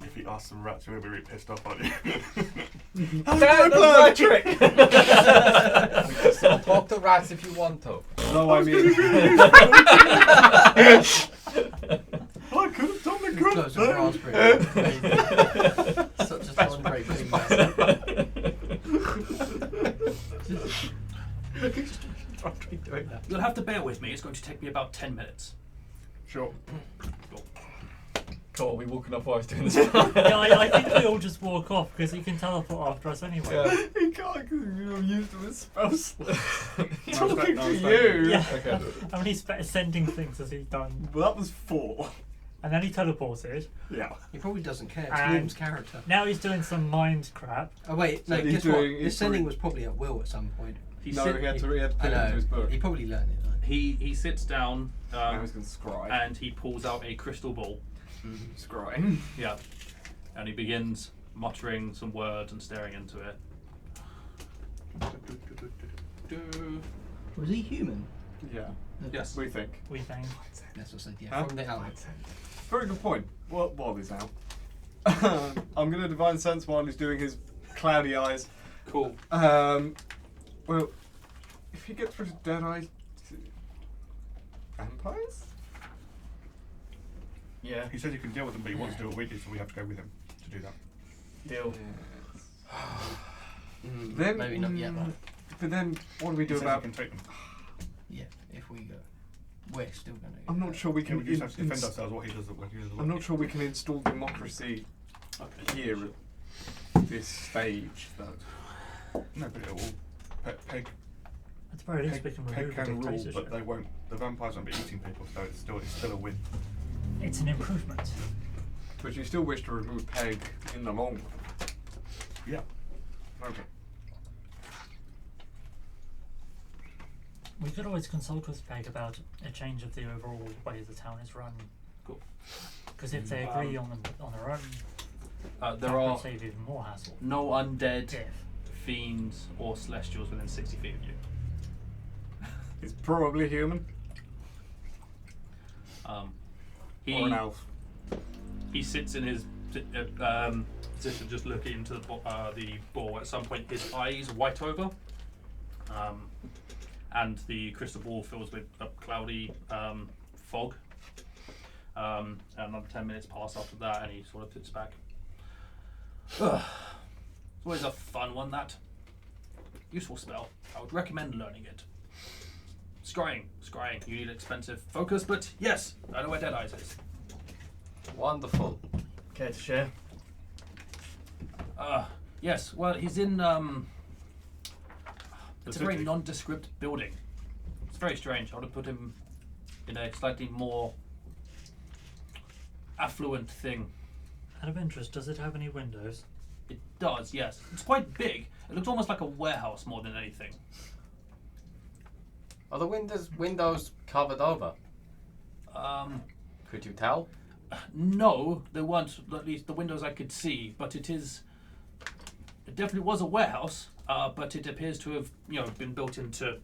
If he asks some rats, you'll be really pissed off, aren't you? That's my trick! Still talk to rats if you want to. No, I mean. I could have done the good Got some thing. raspberry. Such a Throndraek thing, man. You'll have to bear with me. It's going to take me about 10 minutes. Sure. Cool, are we walking off while I was doing this? Yeah, I think we all just walk off because he can teleport after us anyway. Yeah. He can't because you're used to his spell slot. No, Talking no, to no. you. Yeah. Okay. How many sending things has he done? Well, that was 4. And then he teleported. Yeah. He probably doesn't care. It's And- Liam's character. Now he's doing some mind crap. Oh wait, no. So he's Guess what? doing- This he's sending doing- was probably at will at some point. He, No, sit- he had to put I it into know. his book. He probably learned it. Like. he sits down Now he's going to scry. and he pulls out a crystal ball. Scry. Yeah. And he begins muttering some words and staring into it. Was he human? Yeah, Yes. we think. We think. That's what I said. Yeah, Huh? from the out. Very good point. While he's out. I'm going to divine sense while he's doing his cloudy eyes. Cool. Well, if he gets rid of Deadeyes, vampires? Yeah, He says you can deal with them, but he wants to do it with you, so we have to go with him to do that. deal. Then Maybe not yet, but But then, what do we He do says about? you can take them. yeah, if we go, we're still gonna. I'm not sure we Yeah, can. we just have to defend ins- ourselves. What he does, what he does. I'm not sure we can install democracy Okay. here at this stage, though. No, but it will. Peg At the very least, we can remove the can rule, dictatorship. but they won't. The vampires won't be eating people, so it's still a win. It's an improvement. But you still wish to remove Peg in the long run. Yeah. Okay. We could always consult with Peg about a change of the overall way the town is run. Cool. Because if they agree on their own, There that are would save even more hassle. no undead, If. fiends, or celestials within 60 feet of you. He's probably human He or an elf. he sits in his position, just looking into the ball. At some point, his eyes white over, and the crystal ball fills with a cloudy fog. And another 10 minutes pass after that, and he sort of sits back. Ugh. It's always a fun one, that. Useful spell. I would recommend learning it. Scrying. You need expensive focus, but yes, I know where Deadeyes is. Wonderful. Care to share? Yes, well, he's in, it's a very city. nondescript building. It's very strange. I would have put him in a slightly more affluent thing. Out of interest, does it have any windows? It does, yes. It's quite big. It looks almost like a warehouse more than anything. Are the windows covered over? Could you tell? No, there weren't, at least the windows I could see, but it definitely was a warehouse, but it appears to have, been built into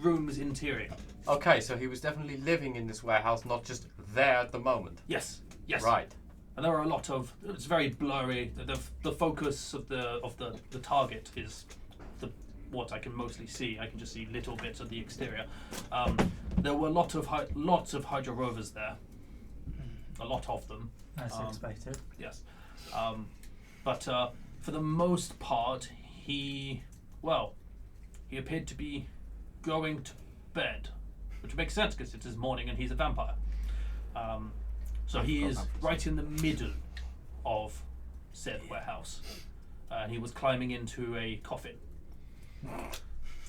rooms interior. Okay, so he was definitely living in this warehouse, not just there at the moment. Yes. Right. And there are a lot of, it's very blurry. The focus of the target is what I can mostly see. I can just see little bits of the exterior. There were lots of Hydra rovers there. A lot of them. As expected. Yes. But for the most part, he appeared to be going to bed, which makes sense because it is morning and he's a vampire. So he is right in the middle of said warehouse. And he was climbing into a coffin.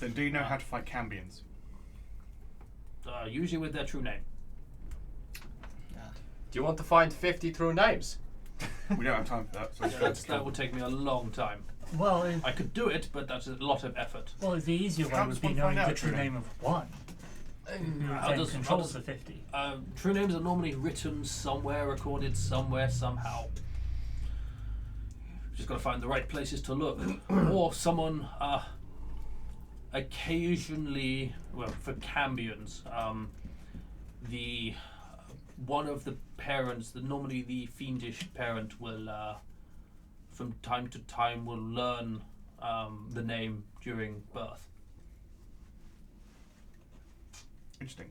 Then do you know how to fight Cambions? Usually with their true name. Do you want to find 50 true names? We don't have time for that. So That would take me a long time. Well, I could do it, but that's a lot of effort. the easier way How would does be one knowing find the out true true name of one. How Then does- controls how the 50. True names are normally written somewhere, recorded somewhere, somehow. Just got to find the right places to look, or someone occasionally, well, for Cambions, the one of the parents, normally the fiendish parent, will from time to time will learn the name during birth. Interesting.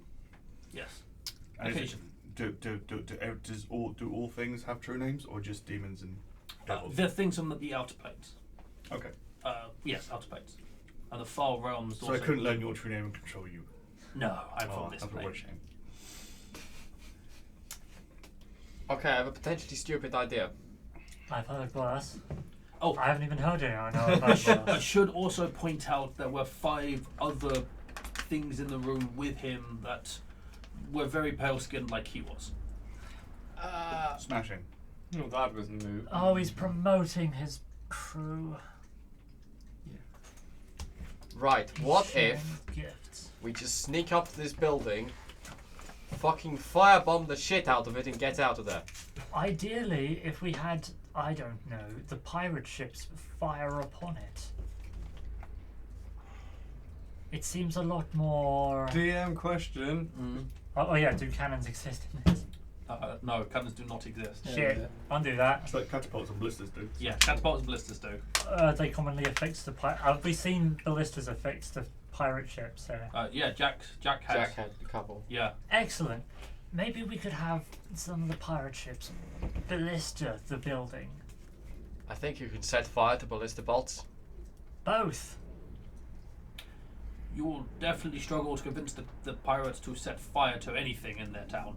Yes. And is it- Occasionally. do all things have true names, or just demons and devils? The things on the outer planes. Okay. Yes, outer planes. And the far realms. So I also couldn't learn your true name and control you. No, I'm Oh, from this that's a plane. real shame. Okay, I have a potentially stupid idea. I've heard worse. Oh. I haven't even heard it. I know I've I heard worse. should also point out there were 5 other things in the room with him that were very pale-skinned like he was. Smashing. Oh, that was new. Oh, he's promoting his crew. Right, what Sharing if gifts. we just sneak up to this building, fucking firebomb the shit out of it and get out of there? Ideally, if we had, I don't know, the pirate ships fire upon it. It seems a lot more. DM question. Oh yeah, do cannons exist in this? No, cannons do not exist. Shit, undo that. It's like catapults and blisters do. Yeah, catapults and blisters do. They commonly affix the have we seen ballistas affix to pirate ships there? Yeah, Jack had. Jack had a couple. Yeah. Excellent. Maybe we could have some of the pirate ships ballista the building. I think you can set fire to ballista bolts. Both. You will definitely struggle to convince the pirates to set fire to anything in their town.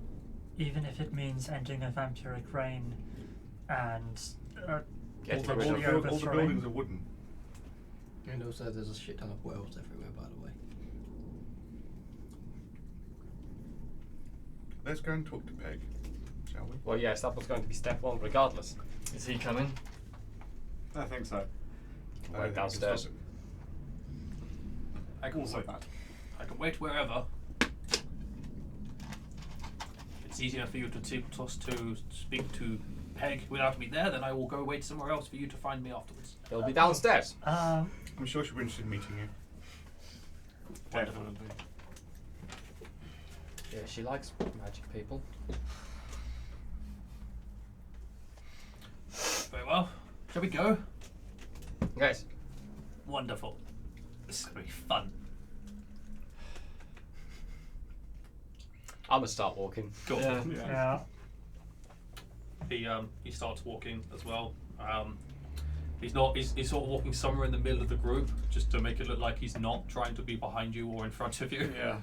Even if it means ending a vampiric reign and Getting all rid the of All the overthrowing. buildings are wooden. And also, there's a shit ton of wells everywhere, by the way. Let's go and talk to Peg, shall we? Well, yes, that was going to be step 1 regardless. Is he coming? I think so. I Wait think downstairs. it's I can Also wait. that. I can wait wherever. It's easier for you to speak to Peg without me there, then I will go wait somewhere else for you to find me afterwards. He'll be downstairs. I'm sure she'll be interested in meeting you. Definitely. Yeah, she likes magic people. Very well. Shall we go? Yes. Wonderful. This is going to be fun. I'm gonna start walking. Cool. Yeah. yeah. He starts walking as well. He's sort of walking somewhere in the middle of the group just to make it look like he's not trying to be behind you or in front of you. Yeah.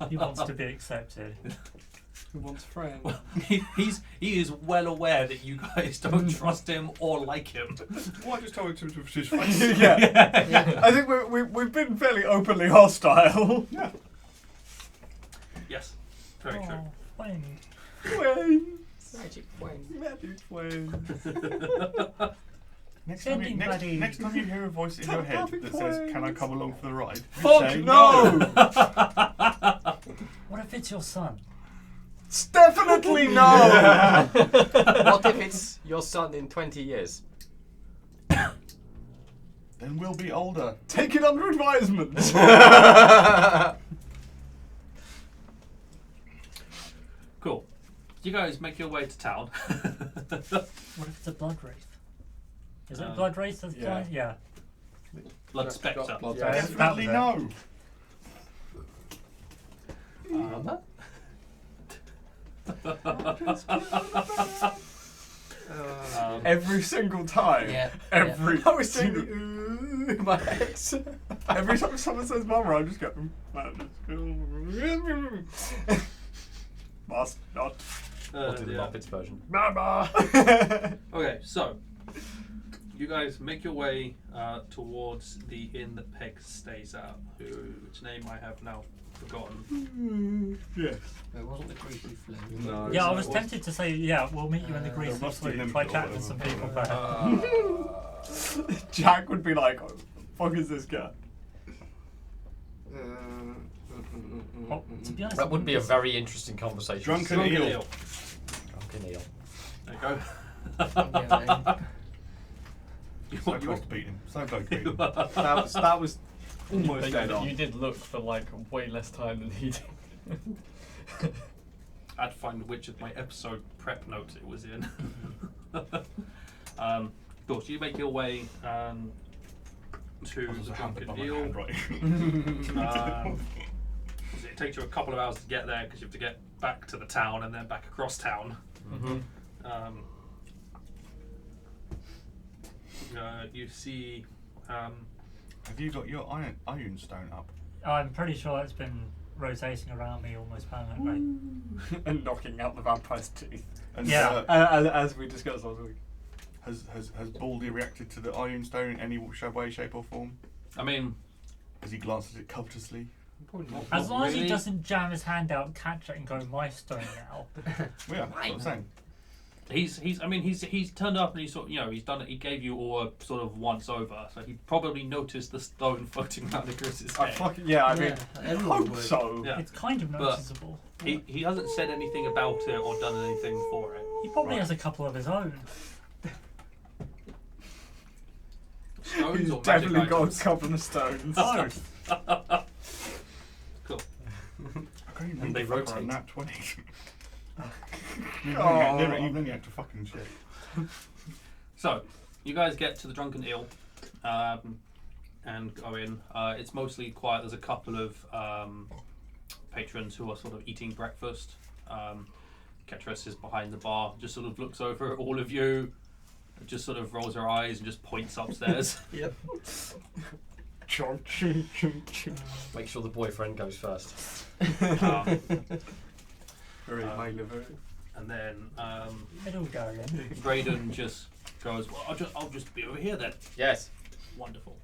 He wants to be accepted. Who wants friends? Well, he is well aware that you guys don't trust him or like him. Well, I just told him to his face. Yeah. I think we've been fairly openly hostile. Yeah. Yes, very true. Oh, fine. Flames. Magic wing. Magic flames. Next time, Ending buddy. next time you hear a voice in your head Topic that says, points. "Can I come along for the ride?" you Fuck say no! What if it's your son? Definitely no! What if it's your son in 20 years? Then we'll be older. Take it under advisement. Cool. You guys make your way to town. What if it's a blood wraith? Is it a Um, blood wraith that's yeah. flying? Yeah. Blood Spectre. Blood Yeah. Spectre. Definitely no. Every single time. Yeah. Every. I was doing single- the my ex. Every time someone says mama, I just go. Must not. Or to the Yeah. Muppets version. Mama. Okay, so you guys make your way towards the inn that Peg stays at, which name I have now forgotten. Yes. It wasn't the greasy flame. No. Yeah, I was tempted to say, yeah, we'll meet you in the greasy Rusty flute Limp by or chatting to some people, whatever. but Jack would be like, "Oh, fuck is this guy?" well, to be honest, That would be a very interesting conversation. Drunken Drunken eel. eel. Drunken eel. There you go. Yeah, So close to beating him. So close to beating him. That was almost But dead you, on. you did look for like way less time than he did. I'd find which of my episode prep notes it was in. Cool, so you make your way to I was the hampered Drunken by my Eel. handwriting. So it takes you a couple of hours to get there because you have to get back to the town and then back across town. You see. Have you got your iron stone up? I'm pretty sure it's been rotating around me almost permanently. And knocking out the vampire's teeth. And, Yeah. As we discussed last week. Has Baldy reacted to the iron stone in any way, shape, or form? I mean, Has he glanced at it covetously? As long as he really. doesn't jam his hand out, catch it, and go, my stone now. Well, yeah, that's what I'm saying. He's turned up and he's sort of, he's done it. He gave you all a sort of once over, so he probably noticed the stone floating around Icarus's I head. fucking I mean, everyone hope would. so. Yeah. It's kind of But- noticeable. He hasn't said anything about it or done anything for it. He probably Right. has a couple of his own. Stones He's or magic definitely got items? a couple of stones. Cool. I can't even And read they the fucker on rotate. nat 20. Oh. Never even get to fucking shit. So, you guys get to the Drunken Eel and go in. It's mostly quiet. There's a couple of patrons who are sort of eating breakfast. Ketras is behind the bar, just sort of looks over at all of you, just sort of rolls her eyes and just points upstairs. Yep. Chunk, chunk, chunk, chunk. Make sure the boyfriend goes first. Very high level. And then It'll go in. Breydon just goes, well, I'll just be over here then. Yes. Wonderful.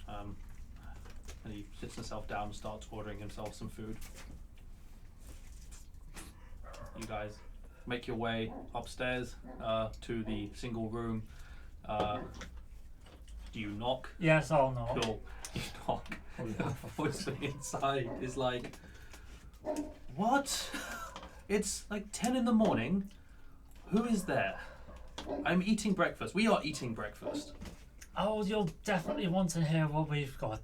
And he sits himself down and starts ordering himself some food. You guys make your way upstairs to the single room. Do you knock? Yes, I'll knock. Cool. You knock. The voice from inside is like, what? It's like 10 in the morning. Who is there? I'm eating breakfast. We are eating breakfast. Oh, you'll definitely want to hear what we've got.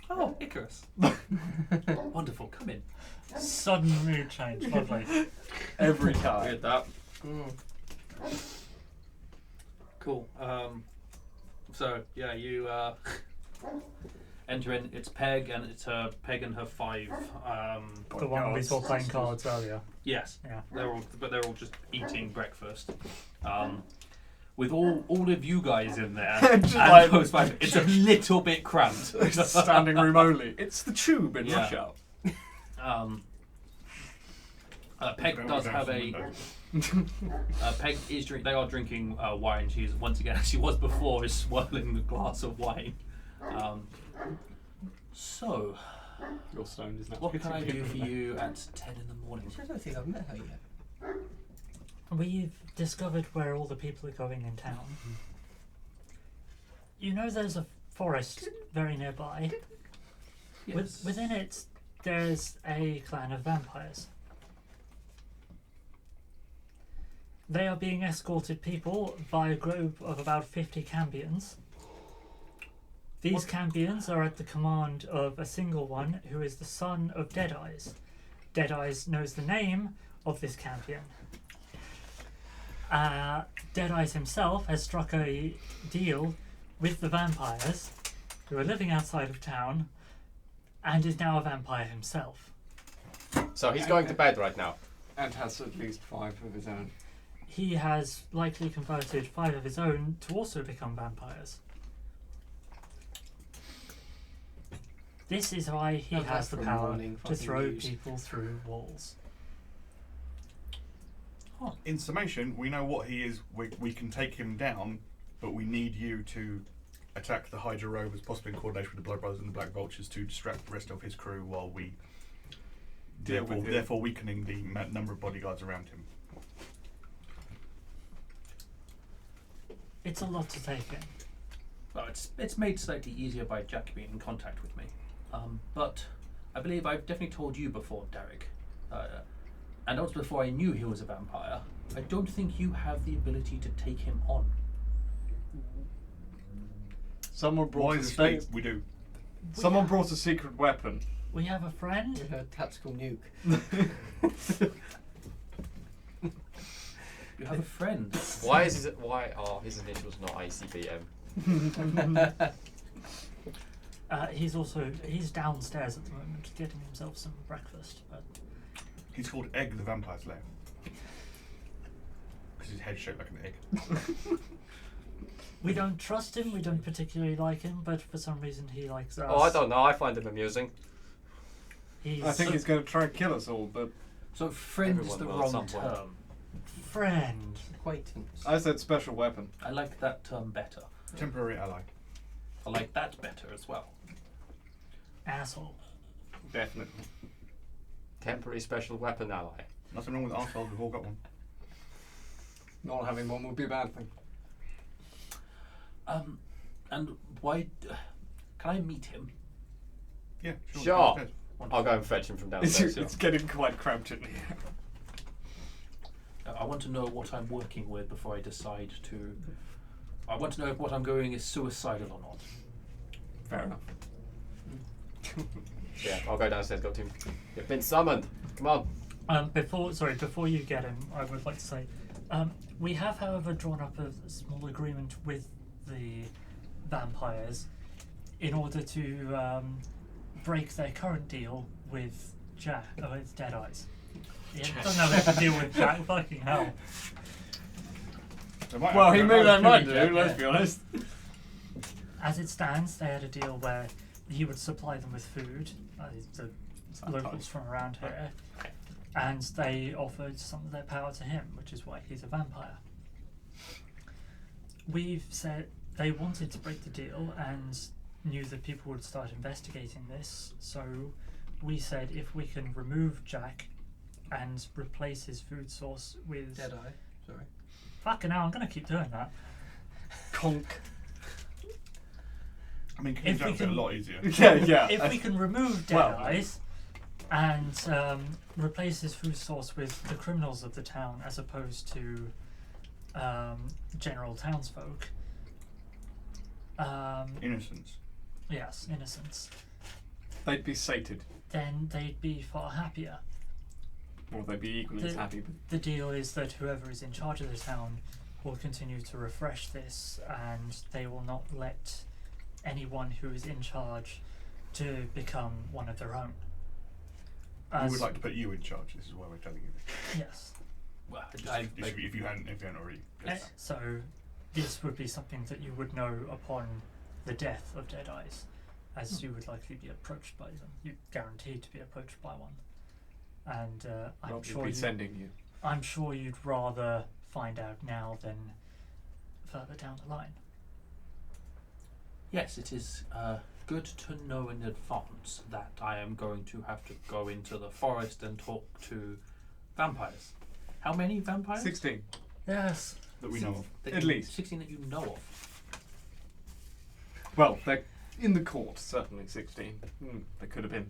Oh, Icarus. Wonderful. Come in. Sudden mood change. Lovely. Every I time. get that. Cool. So yeah, you enter in. It's Peg and it's Peg and her 5. The one we saw playing cards earlier. Yes. Yeah. They're all just eating breakfast. With all of you guys in there, Just and like- those 5, it's a little bit cramped. Standing room only. It's the tube in Yeah. rush hour. Peg does have a. Peg is they are drinking wine. She's once again, as she was before, is swirling the glass of wine. So, Your stone is now. what can I do for you at 10 in the morning? I don't think I've met her yet. We've discovered where all the people are going in town. You know there's a forest very nearby. Yes. Within it, there's a clan of vampires. They are being escorted people by a group of about 50 Cambions. These Cambions are at the command of a single one who is the son of Deadeyes. Deadeyes knows the name of this Cambion. Deadeyes himself has struck a deal with the vampires who are living outside of town and is now a vampire himself. So he's going to bed right now. And has at least 5 of his own. He has likely converted 5 of his own to also become vampires. This is why he How's has that the for power morning to fucking throw news? people through walls. In summation, we know what he is. We can take him down, but we need you to attack the Hydra Rovers, possibly in coordination with the Blood Brothers and the Black Vultures, to distract the rest of his crew while we Deal with him. therefore weakening the number of bodyguards around him. It's a lot to take in. Well, it's made slightly easier by Jack being in contact with me. But I believe I've definitely told you before, Derek. And that was before I knew he was a vampire. I don't think you have the ability to take him on. Someone brought Why a is space. it we do? Someone brought a secret weapon. We have a friend. With a tactical nuke. You have a friend. Why are his initials not ICBM? He's downstairs at the moment getting himself some breakfast. But He's called Egg the Vampire Slayer. Because his head's shaped like an egg. we don't trust him. We don't particularly like him, but for some reason he likes us. Oh, I don't know. I find him amusing. I think he's going to try and kill us all, but So friend is Everyone the will at wrong some point. term. friend. Acquaintance. I said special weapon. I like that term better. Temporary ally. I like that better as well. Asshole. Definitely. Temporary special weapon ally. Nothing wrong with arseholes, we've all got one. Not having one would be a bad thing. And why? Can I meet him? Yeah, Sure. downstairs. I'll go and fetch him from It's, downstairs. it's getting quite cramped in here. I want to know what I'm working with before I decide to. I want to know if what I'm going is suicidal or not. Fair enough. Yeah, I'll go downstairs. Got to. You've been summoned. Come on. Before you get him, I would like to say, we have, however, drawn up a small agreement with the vampires in order to break their current deal with with Deadeyes. Yeah, don't know how to deal with Jack. Fucking hell. They might Well, have- he they may might they have might given do, you- let's be honest. As it stands, they had a deal where he would supply them with food, the locals from around here, and they offered some of their power to him, which is why he's a vampire. We've said they wanted to break the deal and knew that people would start investigating this, so we said if we can remove Jack and replace his food source with... Deadeye. Sorry. Fucking hell, I'm going to keep doing that. Conk. I mean, If King's we Outfit a can- lot easier. Yeah. If we can remove Well- Deadeyes and replace his food source with the criminals of the town as opposed to general townsfolk. Innocence. Yes, innocents. They'd be sated. Then they'd be far happier. Or they'd be equally as happy. But The deal is that whoever is in charge of the town will continue to refresh this, and they will not let anyone who is in charge to become one of their own. We would like to put you in charge. This is why we're telling you this. Yes. Well, If you hadn't already. So this would be something that you would know upon the death of Deadeyes, as you would likely be approached by them. You're guaranteed to be approached by one. And I'm Rob should sure be sending you. I'm sure you'd rather find out now than further down the line. yes, it is good to know in advance that I am going to have to go into the forest and talk to vampires. How many vampires? 16. Yes. That we know of. That At you- least. 16 that you know of. Well, they're in the court, certainly 16. There could have been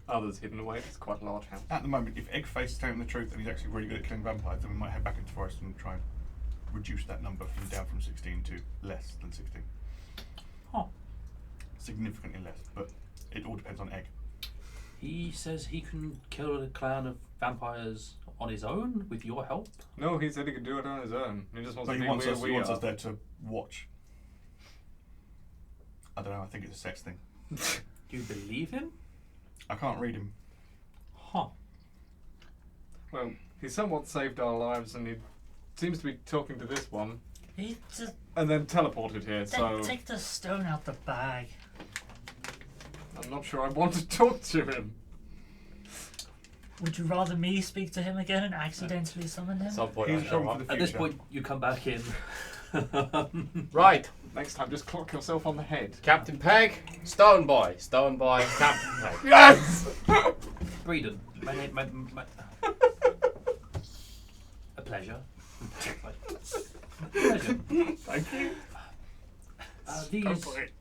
others hidden away. It's quite a large house. At the moment, if Eggface is telling the truth and he's actually really good at killing vampires, then we might head back into the forest and try and reduce that number down from 16 to less than 16. Oh. Significantly less, but it all depends on Egg. He says he can kill a clan of vampires on his own with your help. No, he said he could do it on his own. He just wants But to he be wants, where us, we he wants are. us there to watch. I don't know, I think it's a sex thing. Do you believe him? I can't read him. Huh. Well, he somewhat saved our lives, and he seems to be talking to this one, He just and then teleported here. So take the stone out the bag. I'm not sure I want to talk to him. Would you rather me speak to him again and accidentally summon him? At some point, He's I'll show from up. for the At this future. point, you come back in. Right, Next time, just clock yourself on the head. Captain Peg, Stone Boy, Captain Peg. Yes. Breydon, a pleasure. Pleasure. Thank you. Go These for it.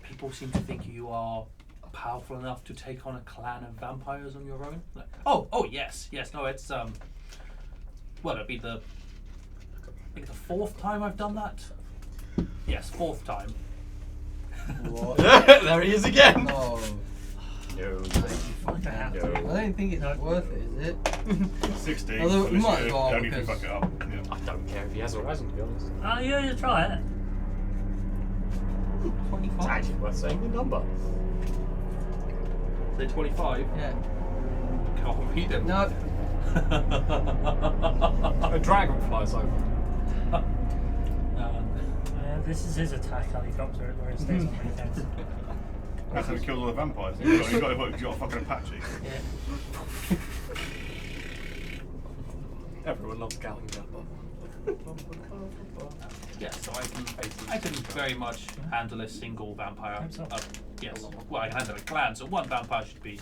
people seem to think you are powerful enough to take on a clan of vampires on your own. Like, oh, yes. No, it's well, it'd be I think the 4th time I've done that. Yes, 4th time. What? There he is again. No. No. Fuck that. I don't think it's worth it, is it? 16. Although it for this might year, as well, only if you because- fuck it up. Yeah. I don't care if he has Horizon, to be honest. Oh, yeah, you try it. It's 25. actually worth saying the number. Say 25. Yeah. Can't read it. No. A dragon flies over. This is his attack helicopter where it stays on weekends. That's how he kills all the vampires. You got a fucking Apache. Yeah. Everyone loves Gallon Jumper. Yeah, so I can very much handle a single vampire. Hope so. Yes. Well, I can handle a clan, so one vampire should be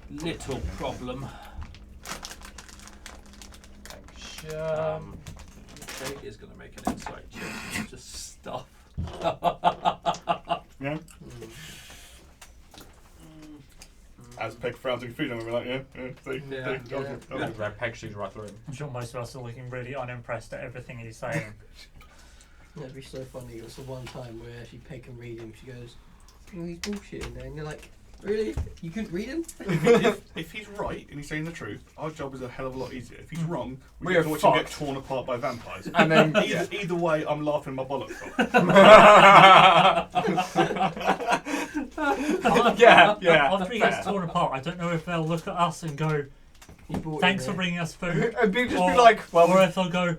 little problem. Craig is going to make an insight check. Just stuff. Yeah? As Peg frowns in food, I'm like, yeah, see, Yeah. Red peg shoes right through him. I'm sure most of us are looking really unimpressed at everything he's saying. That'd be so funny. It was the one time where actually Peg can read him. She goes, "Oh, he's bullshitting there," and you're like, "Really? You couldn't read him?" if he's right and he's saying the truth, our job is a hell of a lot easier. If he's wrong, we We're get to watch him get fucked. torn apart by vampires. And then Either way, I'm laughing my bollocks off. yeah. After he gets fair. torn apart, I don't know if they'll look at us and go, He brought "Thanks him for there. bringing us food," And they just or, be like, well, or if they'll go,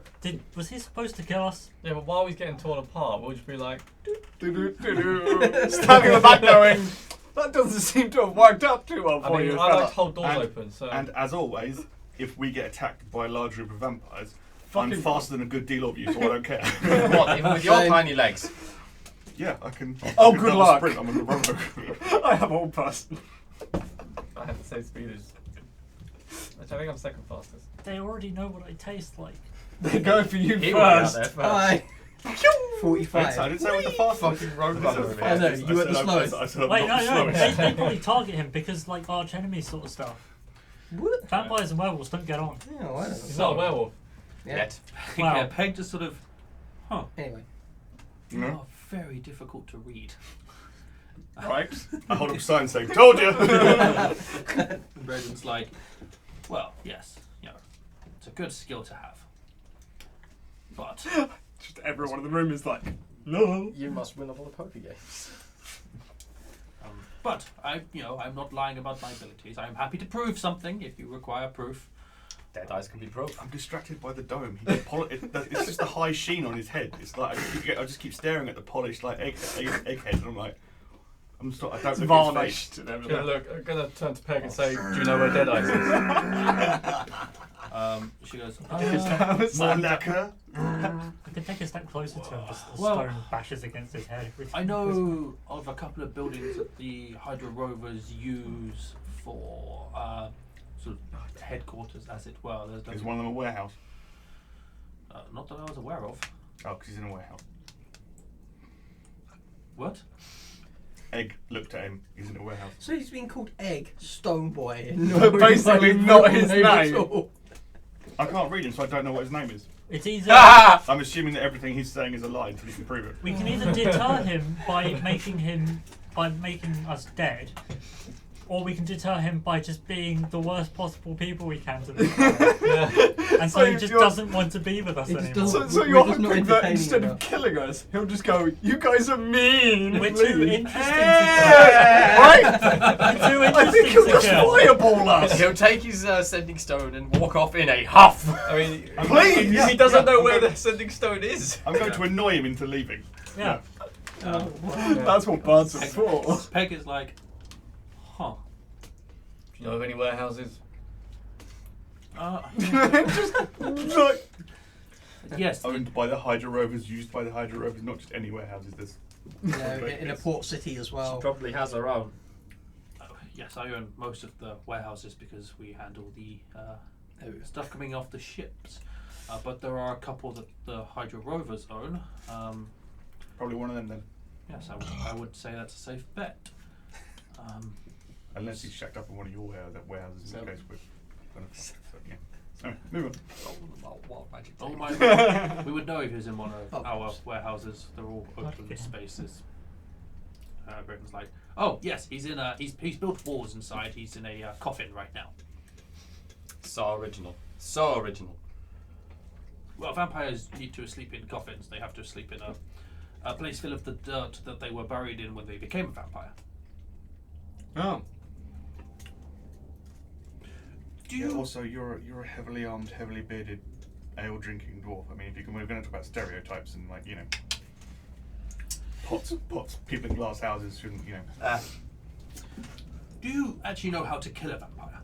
"Was he supposed to kill us?" Yeah, but while he's getting torn apart, we'll just be like, standing in the back going, that doesn't seem to have worked out too well I for mean, you, I like fella. to hold doors And- open, so. And as always, if we get attacked by a large group of vampires, Fucking I'm faster than a good deal of you, so I don't care. What, even with your Same. tiny legs? Yeah, I can. Oh, I can good double luck. Sprint. I'm a rogue. I have all person. I have the same speed as. Actually, I think I'm second fastest. They already know what I taste like. They're going for you He will be out first. there first. Hi. I 45. didn't say with the fastest. Fucking road runner. I I know, you were the slowest. I said I'm Wait, not no, the no, slowest. they probably target him because, like, arch enemy sort of stuff. What? Vampires and werewolves don't get on. Yeah, I don't know. He's not a werewolf. Yeah. Yet. Wow. Yeah, Peg just sort of, Anyway. you No. are very difficult to read. Right. I hold up a sign saying, "Told you." Breydon's like, well, yes, it's a good skill to have. But Just everyone in the room is like, no. You must win all the poker games. I'm not lying about my abilities. I'm happy to prove something if you require proof. Deadeyes can be broke. I'm distracted by the dome. It's just the high sheen on his head. It's like I just keep staring at the polished like egghead, and I'm like, I don't It's look at his face. varnished and I'm everything. I'm gonna turn to Peg and say, "Do you know where Deadeyes is?" She goes, More lacquer. I could take a step closer to him, just the Well- stone bashes against his head. I know of a couple of buildings that the Hydra Rovers use for sort of headquarters, as it were. Is one of them a warehouse? Not that I was aware of. Oh, because he's in a warehouse. What? Egg looked at him. He's in a warehouse. So he's been called Egg Stone Boy. And But basically not his at name. all. I can't read him, so I don't know what his name is. It's either I'm assuming that everything he's saying is a lie until he can prove it. we can either deter him by making us dead, or we can deter him by just being the worst possible people we can to this guy. And so he just you're- doesn't want to be with us He just anymore. doesn't- So We're you're just not hoping that entertaining instead of enough. killing us, he'll just go, "You guys are mean." We're and too leave." interesting to Right? We're too I think he'll interesting to just kill. fireball us. He'll take his sending stone and walk off in a huff. I mean, Please! he doesn't know Yeah, where I'm the sending stone is. I'm going to annoy him into leaving. Yeah. That's what birds are for. Peg is like, huh. Do you know of any warehouses? Just like, Yes. Owned by the Hydra Rovers, used by the Hydra Rovers, not just any warehouses. There's You know, in a port city as well. She probably has her own. Yes, I own most of the warehouses because we handle the stuff coming off the ships. But there are a couple that the Hydra Rovers own. probably one of them then. Yes, I would say that's a safe bet. Unless he's shacked up in one of your warehouses, in So- which case we're gonna so, yeah. So, move on. Wild magic. Oh my! We would know if he was in one of Oh, our oops. warehouses. They're all open Okay. spaces. Breydon's like, oh yes, he's built walls inside. He's in a coffin right now. So original. So original. Well, vampires need to sleep in coffins. They have to sleep in a place full of the dirt that they were buried in when they became a vampire. Oh. Do you? Also, you're a heavily armed, heavily bearded, ale drinking dwarf. I mean, if we're going to talk about stereotypes and like pots, people in glass houses shouldn't Do you actually know how to kill a vampire?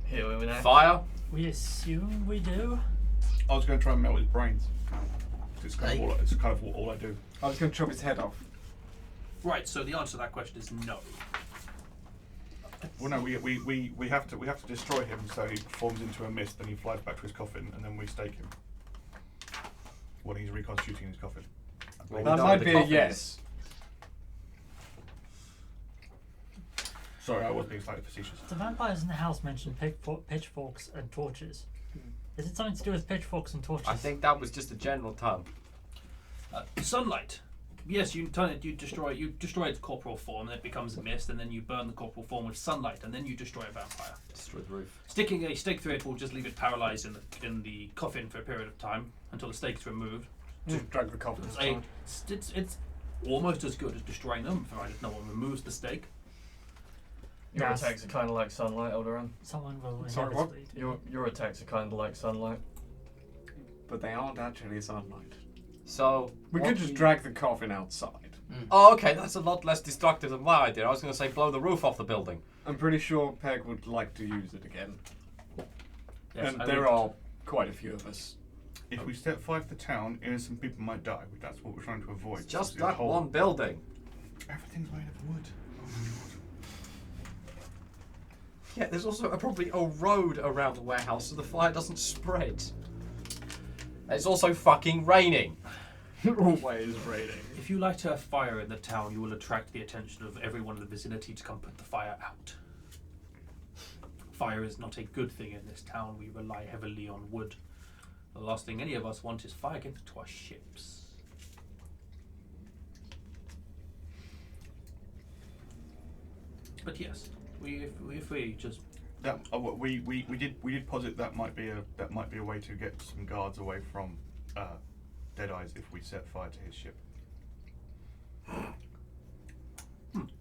Here we are. Fire. We assume we do. I was going to try and melt his brains. It's kind of all I do. I was going to chop his head off. Right. So the answer to that question is no. Well, no, we have to destroy him so he forms into a mist, then he flies back to his coffin, and then we stake him when he's reconstituting his coffin. Well, That we know might the be a coffin yes. Sorry, I was being slightly facetious. The vampires in the house mentioned pitchforks and torches. Is it something to do with pitchforks and torches? I think that was just a general term. Sunlight. Yes, you turn it. You destroy its corporal form, and it becomes a mist, and then you burn the corporal form with sunlight, and then you destroy a vampire. Destroy the roof. Sticking a stake through it will just leave it paralyzed in the coffin for a period of time until the stake is removed. Just drag the coffin. It's almost as good as destroying them, provided no one removes the stake. Your Yes. attacks are kind of like sunlight, Alderaan. Someone will Sorry, what? inevitably do. Your attacks are kind of like sunlight. But they aren't actually sunlight. So We what could just do you- drag the coffin outside. Oh, okay, that's a lot less destructive than my idea. I was going to say blow the roof off the building. I'm pretty sure Peg would like to use it again. Yes, and I there would- are quite a few of us. If we set fire to the town, innocent people might die. That's what we're trying to avoid. It's just The that whole- one building. Everything's made of wood. Yeah, there's also probably a road around the warehouse so the fire doesn't spread. It's also fucking raining. Always raining. If you light a fire in the town, you will attract the attention of everyone in the vicinity to come put the fire out. Fire is not a good thing in this town. We rely heavily on wood. The last thing any of us want is fire getting to our ships. But yes, if we just That we did posit that might be a way to get some guards away from Deadeyes if we set fire to his ship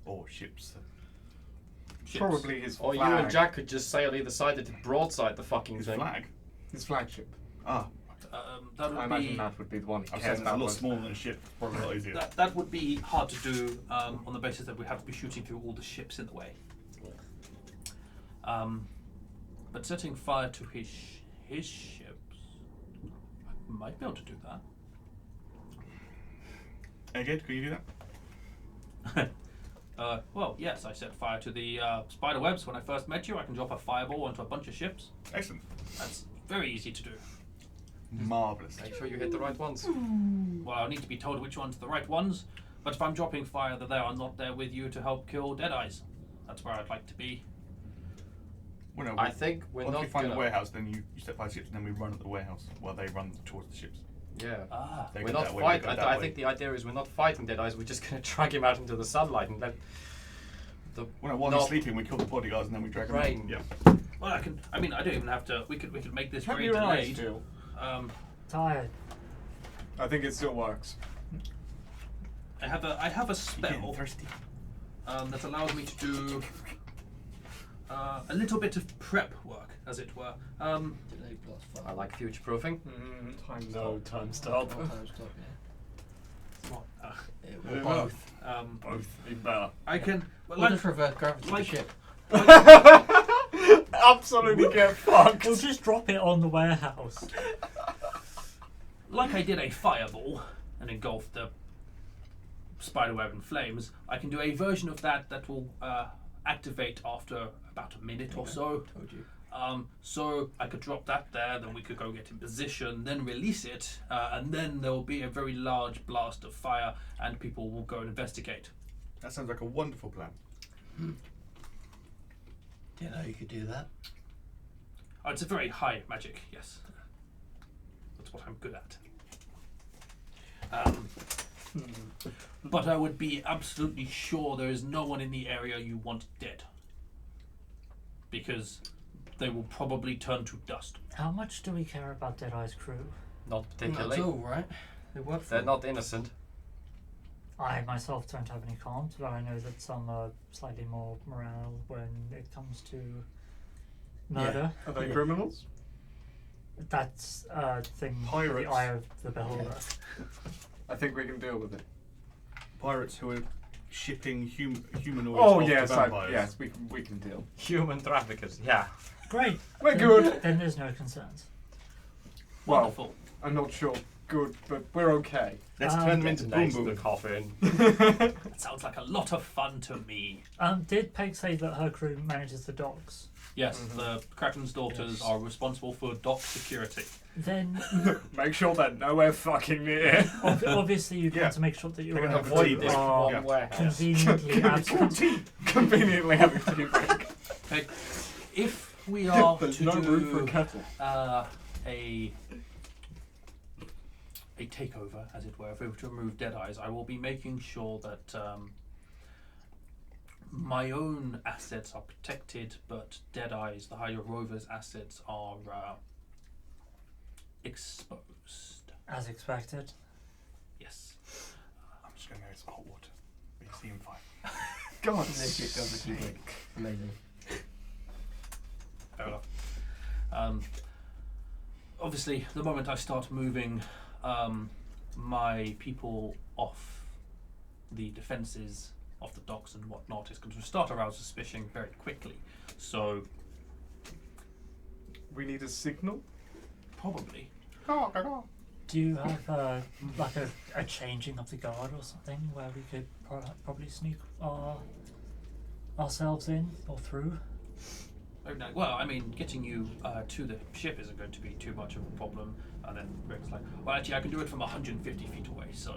or ships. ships. Probably his Or flag. you and Jack could just sail either side to broadside the fucking His thing. flag. His flagship. Ah, That would I be imagine that would be the one he I was cares saying it's a about lot most. smaller than a ship. Probably a lot easier. that would be hard to do on the basis that we have to be shooting through all the ships in the way. But setting fire to his ships, I might be able to do that. Again, can you do that? Well, yes, I set fire to the spider webs when I first met you. I can drop a fireball onto a bunch of ships. Excellent. That's very easy to do. Marvelous. Make sure you hit the right ones. Well, I'll need to be told which ones are the right ones, but if I'm dropping fire, that they are not there with you to help kill Deadeyes. That's where I'd like to be. Well, no, I think we're once not we find gonna... the warehouse, then you set fire to ships, and then we run at the warehouse while they run towards the ships. Yeah. They We're go not that way, fighting. we go that I way. think the idea is we're not fighting Deadeyes. We're just going to drag him out into the sunlight and let the Well, no, while not he's sleeping, we kill the bodyguards and then we drag him rain. in. Yeah. Well, I don't even have to. We could make this How do very your eyes delayed. feel? Tired. I think it still works. I have a Getting spell thirsty. that allows me to do a little bit of prep work, as it were. Delay plus 5. I like future proofing. Time No, time stop. Time stop, yeah. What? It Yeah. will both. Both. Even better. I can. Well, We'll like, just reverse gravity like- the ship. Absolutely get fucked. We'll just drop it on the warehouse. like I did a fireball and engulfed the spiderweb in flames, I can do a version of that that will activate after about a minute or so. Told you. So I could drop that there, then we could go get in position, then release it, and then there will be a very large blast of fire, and people will go and investigate. That sounds like a wonderful plan. Didn't know you could do that. Oh, it's a very high magic, yes. That's what I'm good at. But I would be absolutely sure there is no one in the area you want dead. Because they will probably turn to dust. How much do we care about Deadeyes' crew? Not Not particularly. at all, right? They work for They're them. not innocent. I myself don't have any qualms, but I know that some are slightly more morale when it comes to murder. Are they Yeah. criminals? That's a thing for the Pirates. eye of the beholder. I think we can deal with it. Pirates who are shipping humanoids Oh off yes, to vampires. yes, we can deal. Human traffickers, yeah. Great. We're Then- good. Then there's no concerns. Well, Wonderful. I'm not sure good, but we're okay. Let's turn them Get into boom Next to boom. the coffin. That sounds like a lot of fun to me. Did Peg say that her crew manages the docks? Yes, the Kraken's daughters are responsible for dock security. Then Make sure they're nowhere fucking near. obviously you'd Yeah. want to make sure that They're your gonna have a Avoid tea this break. are Yeah. one warehouse. conveniently absent. Conveniently having tea break. Okay, if we are There's to no room for a do kettle. a takeover, as it were, if we were to remove Deadeyes, I will be making sure that my own assets are protected, but Deadeyes, the Hydra Rovers' assets, are exposed. As expected. Yes. I'm just going to go get some hot water. Be seeing fine. God. Naked does the tea break. Amazing. Fair enough. Obviously, the moment I start moving my people off the defences of the docks and whatnot, is going to start arouse suspicion very quickly. So, We need a signal. probably. Do you have like a changing of the guard or something where we could probably sneak ourselves in or through? Oh, no, well, I mean, getting you to the ship isn't going to be too much of a problem. And then Rick's like, well, actually, I can do it from 150 feet away, so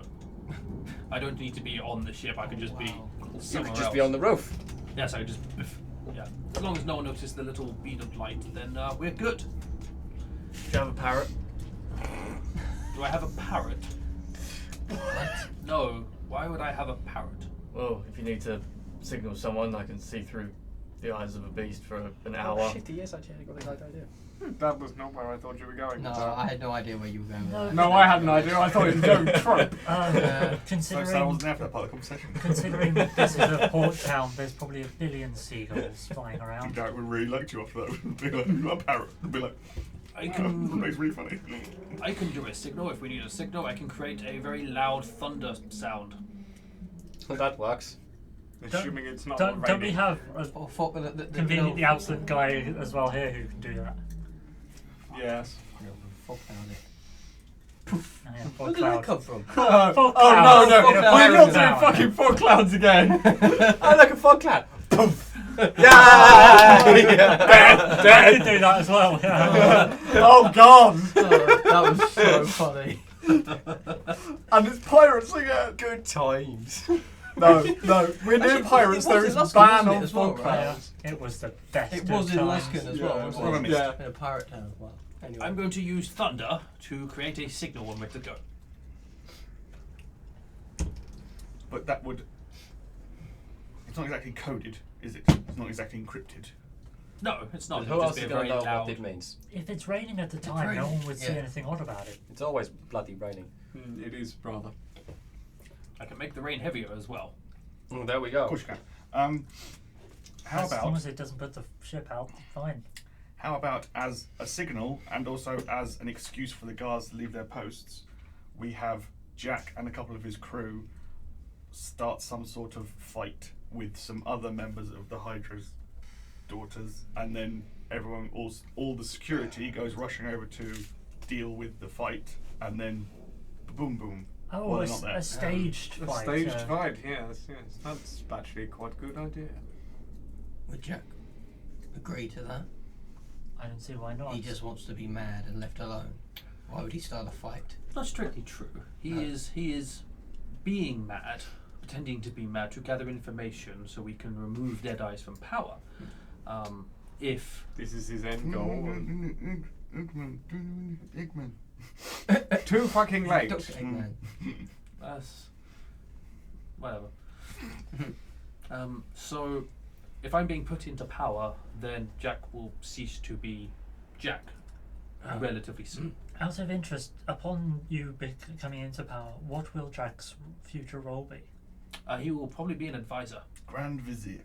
I don't need to be on the ship. I can just be Wow. You somewhere could just else. be on the roof. Yes, I just, yeah. As long as no one notices the little bead of light, then we're good. Do you have a parrot? Do I have a parrot? What? No. Why would I have a parrot? Well, if you need to signal someone, I can see through the eyes of a beast for an hour. Oh shit, yes, actually, I got the right idea. That was not where I thought you were going. No, I had no idea where you were going with No. that. No, I had an idea. I thought it was a joke trope. So I Considering wasn't there for that part of the conversation. considering that this is a port town, there's probably a billion seagulls flying around. Jack would really like you after that. Be like, a parrot. And be like, I that can makes really funny. I can do a signal if we need a signal. I can create a very loud thunder sound. Well, that works. Assuming it's not Don't we raining. have a Or for, the conveniently absent guy as well here who can do that? Yes. Fog cloud it. Oh, yeah, fog Where did that cloud. come from? Oh, Fog oh clouds. no, no, Fog we're clouds. not doing Cloud. fucking fog clouds again. I like a fog cloud. Poof. I could do that as well. Yeah. Oh god. Oh, that was so funny. And it's pirates again. Good times. No, no, we're near Actually, pirates. it There was is in Luskin, ban wasn't it, on as well, fog right? clouds. It was the best. It of was in times. Luskin as Yeah, well, it wasn't was. it? Yeah. In a pirate town as well. Anyway. I'm going to use thunder to create a signal when we're to go. But that would. It's not exactly coded, is it? It's not exactly encrypted. No, it's not. Who It'll else just is be a going very to know loud. what it means? If it's raining at the time, no raining, one would see yeah. anything odd about it. It's always bloody raining. It is rather. I can make the rain heavier as well. There we go. Of course you can. How As long about as it doesn't put the ship out, fine. as a signal and also as an excuse for the guards to leave their posts, we have Jack and a couple of his crew start some sort of fight with some other members of the Hydra's daughters, and then everyone, all the security goes rushing over to deal with the fight, and then boom boom. Oh, Well, a, they're not there. a staged A fight. staged fight, yes, yes. That's actually quite a good idea. Would Jack agree to that? I don't see why not. He just wants to be mad and left alone. Why would he start a fight? Not strictly true. He is being mad, pretending to be mad to gather information so we can remove Deadeyes from power. If This is his end goal. and Eggman. Too fucking late. Dr. Eggman. that's whatever. So, if I'm being put into power, then Jack will cease to be Jack relatively soon. Out of interest, upon you coming into power, what will Jack's future role be? He will probably be an advisor. Grand Vizier.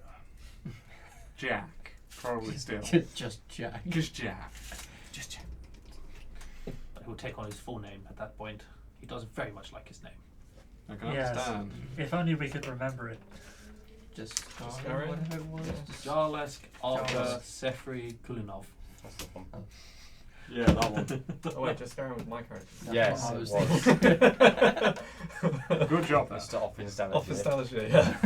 Jack. Probably still. Just Jack. Just Jack. Just check. But he'll take on his full name at that point. He does very much like his name. I can Yes. understand. If only we could remember it. Just Scarry? whatever it was. Jarlask Arthur Jarlask. Sefri Kulinov. That's the one. Yeah, that one. Oh wait, just going with my character. That's Yes, what I it was was. thinking. Good job there. Mr. Office Damage. Office Stalliger, yeah.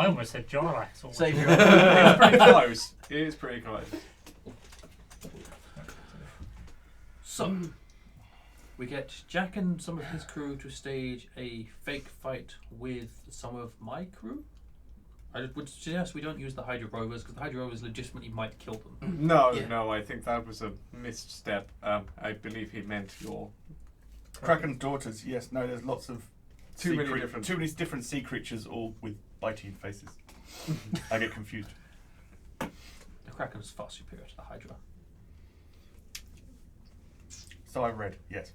I almost said Jarlax. Or Save your It's pretty close. It is pretty close. So, we get Jack and some of his crew to stage a fake fight with some of my crew. I would suggest we don't use the Hydra Rovers because the Hydra Rovers legitimately might kill them. No, Yeah. no, I think that was a misstep. I believe he meant your. Kraken's daughters, yes, no, there's lots of Too many different sea creatures all with bitey faces. I get confused. The Kraken is far superior to the Hydra. So I've read, yes.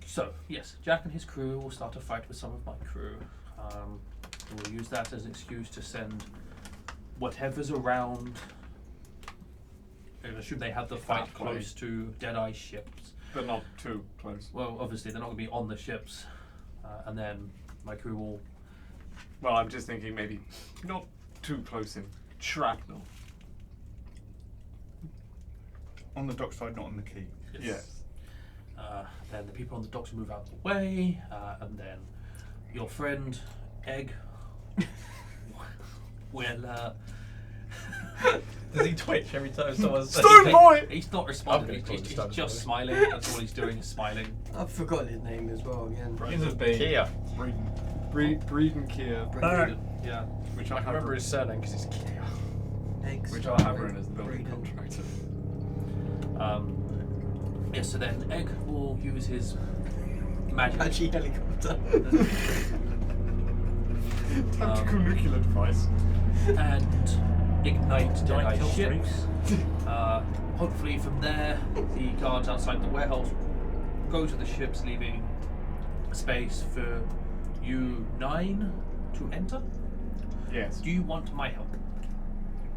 So, yes, Jack and his crew will start a fight with some of my crew. We'll use that as an excuse to send whatever's around. I assume they have the fight Exactly. close to Deadeyes ships. But not too close. Well, obviously they're not going to be on the ships, and then my crew will. Well, I'm just thinking maybe not too close in shrapnel. On the dockside, not on the quay. Yes. Then the people on the docks will move out of the way, and then your friend Egg will. Does he twitch every time someone says Stone Boy! He's not responding. I'm gonna call He's him Stone just Boy. smiling. That's all he's doing is smiling. I've forgotten his name as well again. Begins with B. Kia. Breydon Kia, Burn. Yeah. which I I can remember his surname because it's Kia. Eggs. which I have written as the building Breydon. contractor. Yes. So then Egg will use his magic. Apache helicopter. Tactical nuclear device. And ignite Giant Deadeye kill ships. Hopefully from there, the guards outside the warehouse go to the ships, leaving space for you 9 to enter. Yes. Do you want my help?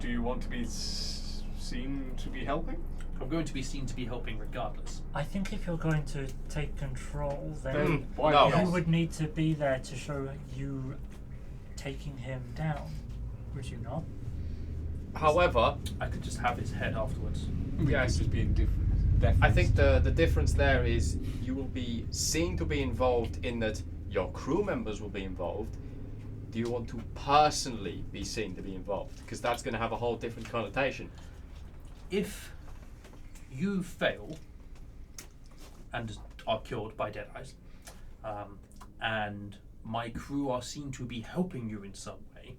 Do you want to be seen to be helping? I'm going to be seen to be helping regardless. I think if you're going to take control, then Then why no. not? you would need to be there to show you taking him down. Would you not? However, I could just have his head afterwards. yes, Just be indifferent. I think the difference there is you will be seen to be involved in that your crew members will be involved. Do you want to personally be seen to be involved? Because that's going to have a whole different connotation. If you fail and are killed by Deadeyes, and my crew are seen to be helping you in some way,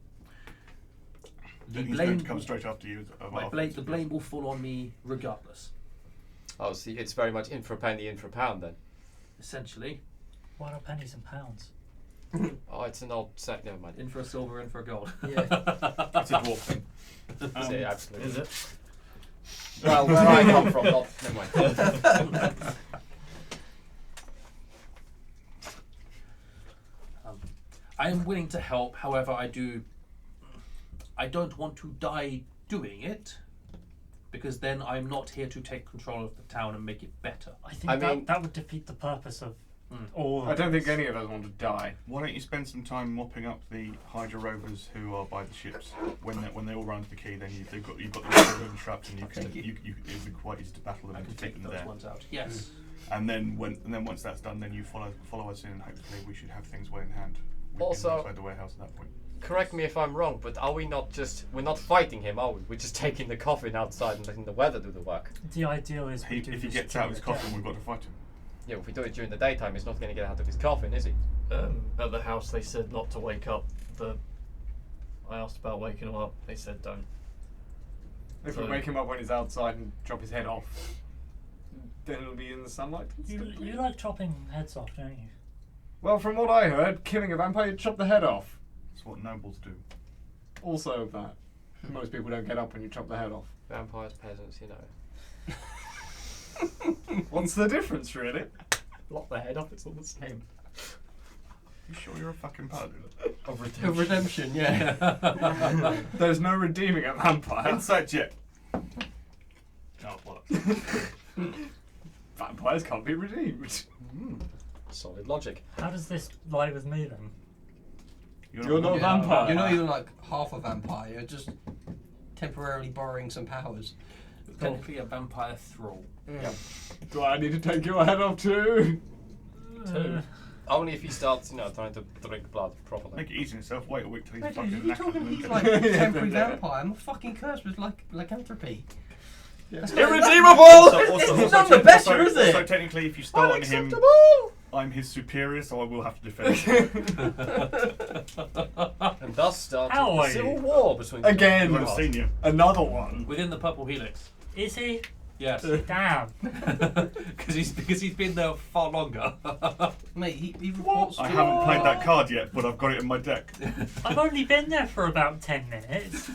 the He's going blame, to come straight after you. the blame will fall on me regardless. Oh, see, it's very much in for a penny, in for a pound then. Essentially, What are pennies and pounds? Oh, it's an old sack, never mind. in for a silver, in for a gold. Yeah. It's a dwarf thing. See, absolutely. Is it? Well, where I come from, not. Never mind. I am willing to help. However, I don't want to die doing it, because then I'm not here to take control of the town and make it better. I think I mean- that would defeat the purpose of Mm. all. I don't think any of us want to die. Why don't you spend some time mopping up the Hydra Rovers who are by the ships? When they all run to the quay, then you've got the Rover traps, and you can take it. it'll be quite easy to battle them I and can to take take them those there. ones out. Yes. And then once that's done, then you follow us in, and hopefully we should have things well in hand. We've been Also- outside the warehouse at that point. Correct me if I'm wrong, but are we not we're not fighting him, are we? We're just taking the coffin outside and letting the weather do the work. The ideal is we do If he this gets out of his during the coffin, day. we've got to fight him. Yeah, if we do it during the daytime, he's not going to get out of his coffin, is he? At the house, they said not to wake up. I asked about waking him up. They said don't. If So- we wake him up when he's outside and chop his head off, then it'll be in the sunlight. You like chopping heads off, don't you? Well, from what I heard, killing a vampire, you chop the head off. That's what nobles do. Also that. Most people don't get up when you chop the head off. Vampires, peasants, you know. What's the difference, really? Lock the head off, it's all the same. You sure you're a fucking paladin? Of Of redemption, yeah. There's no redeeming a vampire. Insight check. Oh, what? Vampires can't be redeemed. Solid logic. How does this lie with me then? You're not a Yeah. vampire. You're not even like half a vampire. You're just temporarily borrowing some powers. Technically a vampire thrall. Do I need to take your head off too? Two. Only if he starts, trying to drink blood properly. Make it easy on yourself. Wait a week till he's Wait, fucking you knackered. talking and he's then like get a temporary Yeah. vampire? I'm fucking cursed with lycanthropy. That's Irredeemable! It's not the best, is it? So technically, if you start on him, I'm his superior, so I will have to defend him. And thus starts How a are civil you? war between the Again. I'm a senior. Another one. Within the purple helix. Is he? Yes. Damn. Because he's been there far longer. Mate, he reports. I to- haven't played that card yet, but I've got it in my deck. I've only been there for about 10 minutes.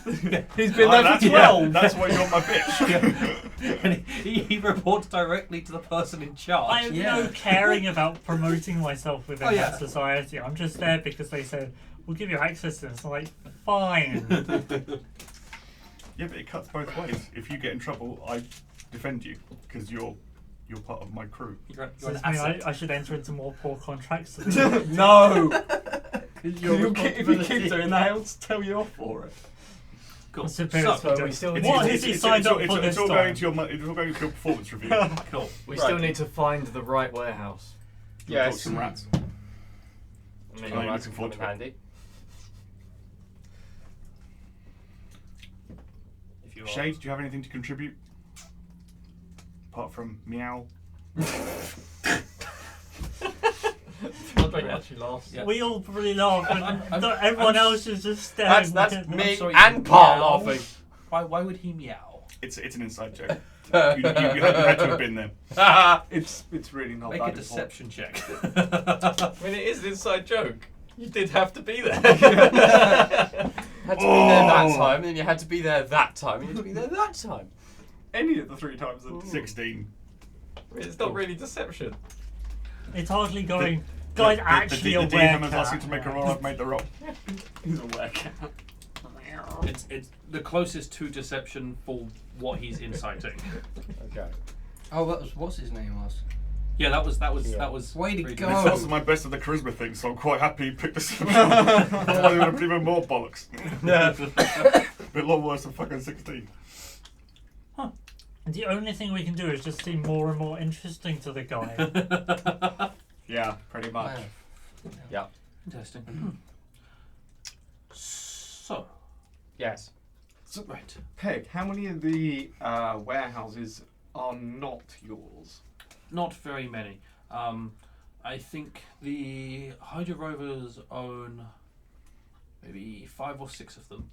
He's been there that's for 12. That's why you're my bitch. And he reports directly to the person in charge. I have Yeah. no caring about promoting myself within Oh, yeah. that society. I'm just there because they said, we'll give you access to this. I'm like, fine. Yeah, but it cuts both ways. If you get in trouble, I defend you because you're part of my crew. You're So an does this mean asset. I should enter into more poor contracts? No! Your If you keep doing that, he'll tell you off for it. Cool. Superior So, we still What has he signed up for it's this all time? going to your it's all going to your performance review. cool. We Right. still need to find the right warehouse. We'll talk Yes. some rats. I Oh, mean, you're That's looking forward to it. handy. If you are. Shade, do you have anything to contribute? Apart from meow. Throndraek actually laughs. Yeah. We all really laugh, and everyone else is just That's staring. me sorry, and Paul meow. laughing. Why would he meow? It's an inside joke. You had to have been there. It's really not Make that a deception check. I mean, it is an inside joke. You did have to be there. Had to be there that time, and then you had to be there that time, and you had to be there that time. Any of the 3 times that 16. I mean, it's not really deception. It's hardly going. Guys, actually the a DM has asked you werecat. to make a roll. I've made the roll. he's a werecat. it's the closest to deception for what he's inciting. Okay. Oh, that was what's his name was. Yeah, that was Way to really go. good. It's also my best of the charisma thing, so I'm quite happy you picked this up. Otherwise it would have been even more bollocks. But a lot worse than fucking 16. The only thing we can do is just seem more and more interesting to the guy. Yeah, pretty much. Man. Yeah. Interesting. So, Yes. right. Peg, how many of the warehouses are not yours? Not very many. I think the Hydra Rovers own maybe 5 or 6 of them.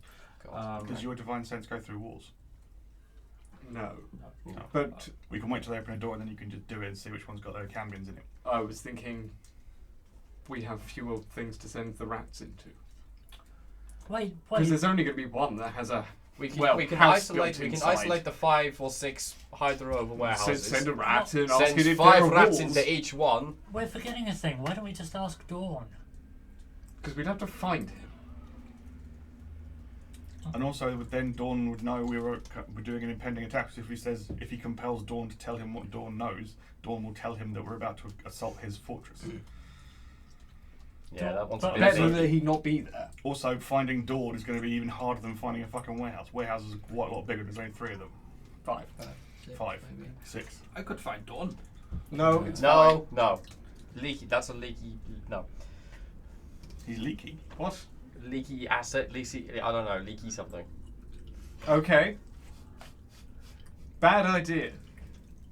Does your divine sense go through walls? No. No. But We can wait till they open a door and then you can just do it and see which one's got their cambions in it. I was thinking we have fewer things to send the rats into. Wait, Because there's only going to be one that has a We can well, isolate house built inside. isolate the 5 or 6 Hydra over warehouses. Send a rat in, ask Send it if 5 there are rats walls. into each one. We're forgetting a thing. Why don't we just ask Dawn? Because we'd have to find him. And also, then Dawn would know we're doing an impending attack. So if he compels Dawn to tell him what Dawn knows, Dawn will tell him that we're about to assault his fortress. Yeah, that one's But a bit. Better that he not be there. Also, finding Dawn is going to be even harder than finding a fucking warehouse. Warehouses are quite a lot bigger. There's only 3 of them. 5. 5. Maybe. 6. I could find Dawn. No, it's No, no. Leaky. That's a leaky. No. He's leaky. What? Leaky asset. Leaky. I don't know. Leaky something. Okay. Bad idea.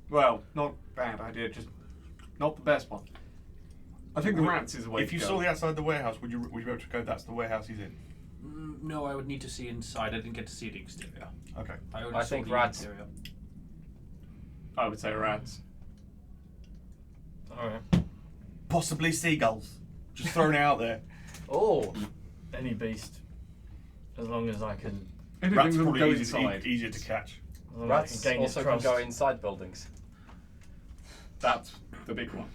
Well, not bad idea, just not the best one. I think the rats is the way If to you go. saw the outside of the warehouse, would you be able to go, that's the warehouse he's in? No, I would need to see inside. I didn't get to see the exterior. Okay. I only I saw think the rats. interior. I would say rats. Alright. Possibly seagulls. Just throwing it out there. Oh, Any beast, as long as I can, Rats Anything are that'll go probably inside. easier to catch. as long as rats I can gain his also can trust. go inside buildings. That's the big one.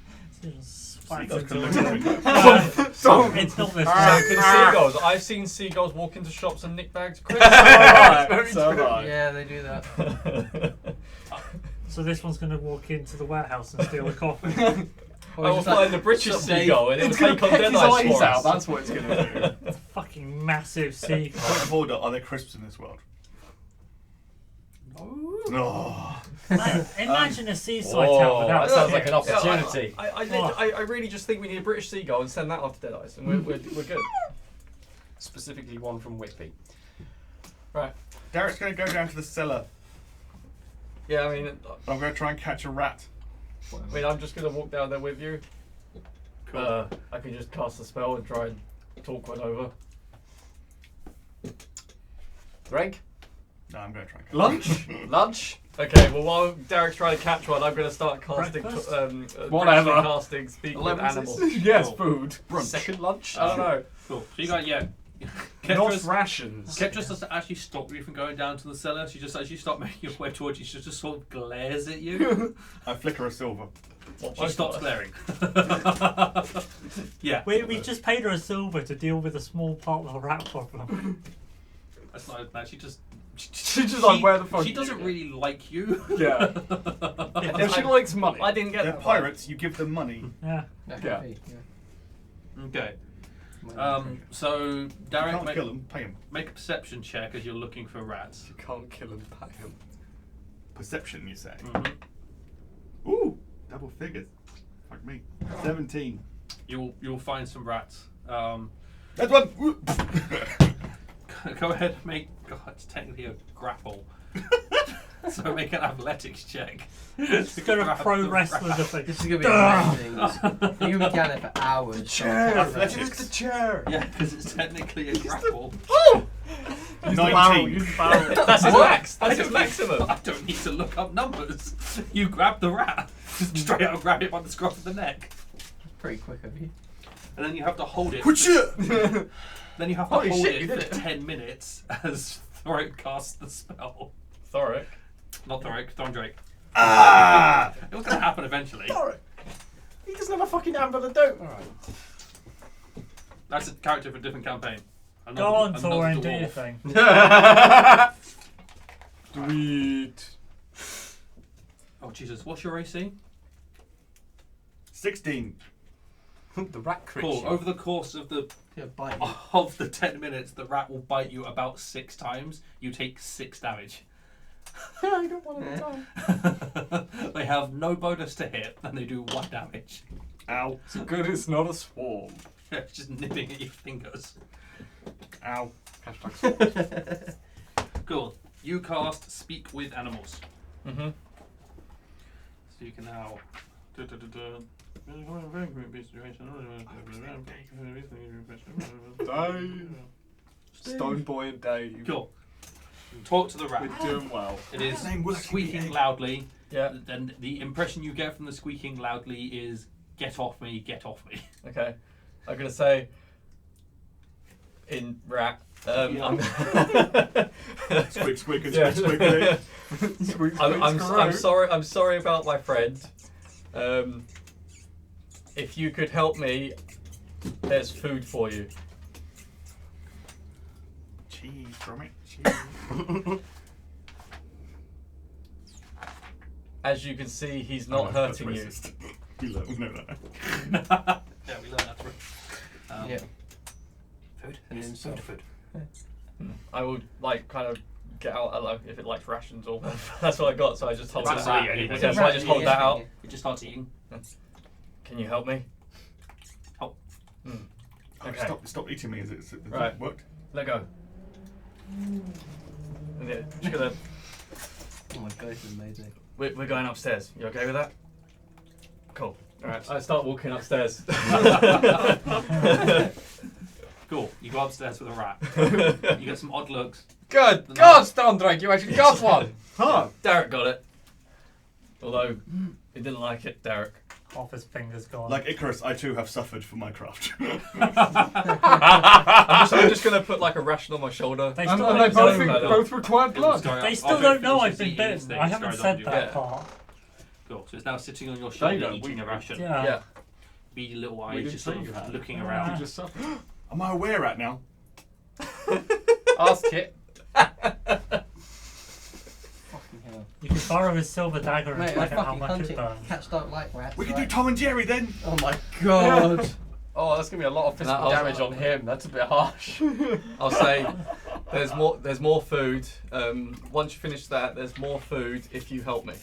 Seagulls can It's live in not this So one. can seagulls. I've seen seagulls walk into shops and nick bags of crisps. So have I. Yeah, they do that. So this one's going to walk into the warehouse and steal the coffee. I will find the British "Sup, Dave?" seagull and It's it'll going take to on peck his Deadeyes eyes for out. us. That's what it's going to do. Fucking massive seagull. Point of order, are there crisps in this world? No. Man, imagine a seaside Oh, town without that sounds like shit. an opportunity. Oh. I really just think we need a British seagull and send that off to Deadeyes, and we're good. Specifically, one from Whitby. Derek's going to go down to the cellar. Yeah, I mean, I'm going to try and catch a rat. I'm just gonna walk down there with you. Cool. I can just cast a spell and try and talk one over. Drink, No, I'm going to try and catch Lunch? lunch. Okay, well while Derek's trying to catch one, I'm gonna start casting. Breakfast? Whatever. briefly casting speak with animals. Yes, Cool. food. Second lunch. I don't know. Cool. So you got Not Ketra's rations. doesn't actually stop you from going down to the cellar. She just as you start making your way towards you, she just sort of glares at you. I flicker a silver. She stops glaring. Yeah. We just paid her a silver to deal with a small part of the rat problem. That's not bad. She just. She's just like, where the fuck She you doesn't go? really like you. Yeah. Yeah, she likes money. I didn't get They're that. pirates, you give them money. Yeah. Yeah. Okay. Yeah. So You Derek, can't kill them, pay them. make a perception check as you're looking for rats. You can't kill and pay him. Perception, you say? Mm-hmm. Ooh, double figures. Fuck me. 17. You'll find some rats. That's one! Ooh. Go ahead and make. God, it's technically a grapple. So make an athletics check. It's got a Grab pro the wrestler rat. the thing. This is gonna be amazing. You can be down there for hours. Athletics. the chair. Yeah, because it's technically a grapple. Use the barrel. 19. Use the barrel. That's his max. That's I his don't maximum. I don't need to look up numbers. You grab the rat. Just straight out grab it by the scruff of the neck. Pretty quick of you. And then you have to hold it. Whatcha? Then you have to Holy hold shit, you it did for it. 10 minutes as Throndraek casts the spell. Thoric. Not Throndraek, Throndraek. Ah! It was going to happen eventually. Thoric. He doesn't have a fucking hand, but I don't. Alright. That's a character for a different campaign. Go on, another Thor, and do dwarf. your thing. Sweet. Oh Jesus, what's your AC? 16. The rat crits Cool. you. Over the course of the Yeah, bite of the 10 minutes, the rat will bite you about 6 times. You take 6 damage. I don't want to die. They have no bonus to hit, and they do 1 damage. Ow. It's good it's not a swarm. Yeah, it's just nipping at your fingers. Ow. Hashtag Cool. You cast Speak with Animals. Mm-hmm. So you can now. Dave. Stone Boy and Dave. Cool. Talk to the rat. We're doing well. It is Name working squeaking again. loudly. Yeah. And the impression you get from the squeaking loudly is "Get off me! Get off me!" Okay. I'm gonna say in rat. I'm, Squeak, squeak, and Yeah. squeak, squeak. Sweet, I'm screw. sorry. I'm sorry about my friend. If you could help me, there's food for you. Cheese from it. Cheese. As you can see, he's not hurting you. We know that. Yeah, we learned that through. Yeah. Food. And then Yes, some. food. I would like kind of get out like if it likes rations or whatever. That's what I got. So I just hold It's that. a rat anyway. Yeah, so I just hold that out. It just starts eating. Can you help me? Help. Oh, Okay. stop eating me. Is it Right. worked? Let go. And yeah, just gonna. Oh my god, this is amazing. We're going upstairs. You okay with that? Cool. All right. I start walking upstairs. Cool. You go upstairs with a rat. You get some odd looks. Good God, Throndraek, you actually got one. Huh. Derek got it. Although he didn't like it, Derek. off his fingers gone. Like Icarus, I too have suffered for my craft. I'm just gonna put like a ration on my shoulder. They And still they don't both, know. both required blood. They still don't know I've been bitten. I haven't said that part. Cool. So it's now sitting on your They shoulder, don't, eating we a ration. Yeah. Yeah. Beady little We eyes, didn't just say sort you of had. looking Yeah. around. You just suffered. Am I aware at now? Ask it. Fucking hell. You can borrow his silver dagger and Mate, find I'm out how fucking much it hunting. burns. Cats don't like rats. We can do right? Tom and Jerry then. Oh my god. Oh, that's gonna be a lot of physical I'll- damage on him. That's a bit harsh. I'll say there's more food. Once you finish that, there's more food if you help me.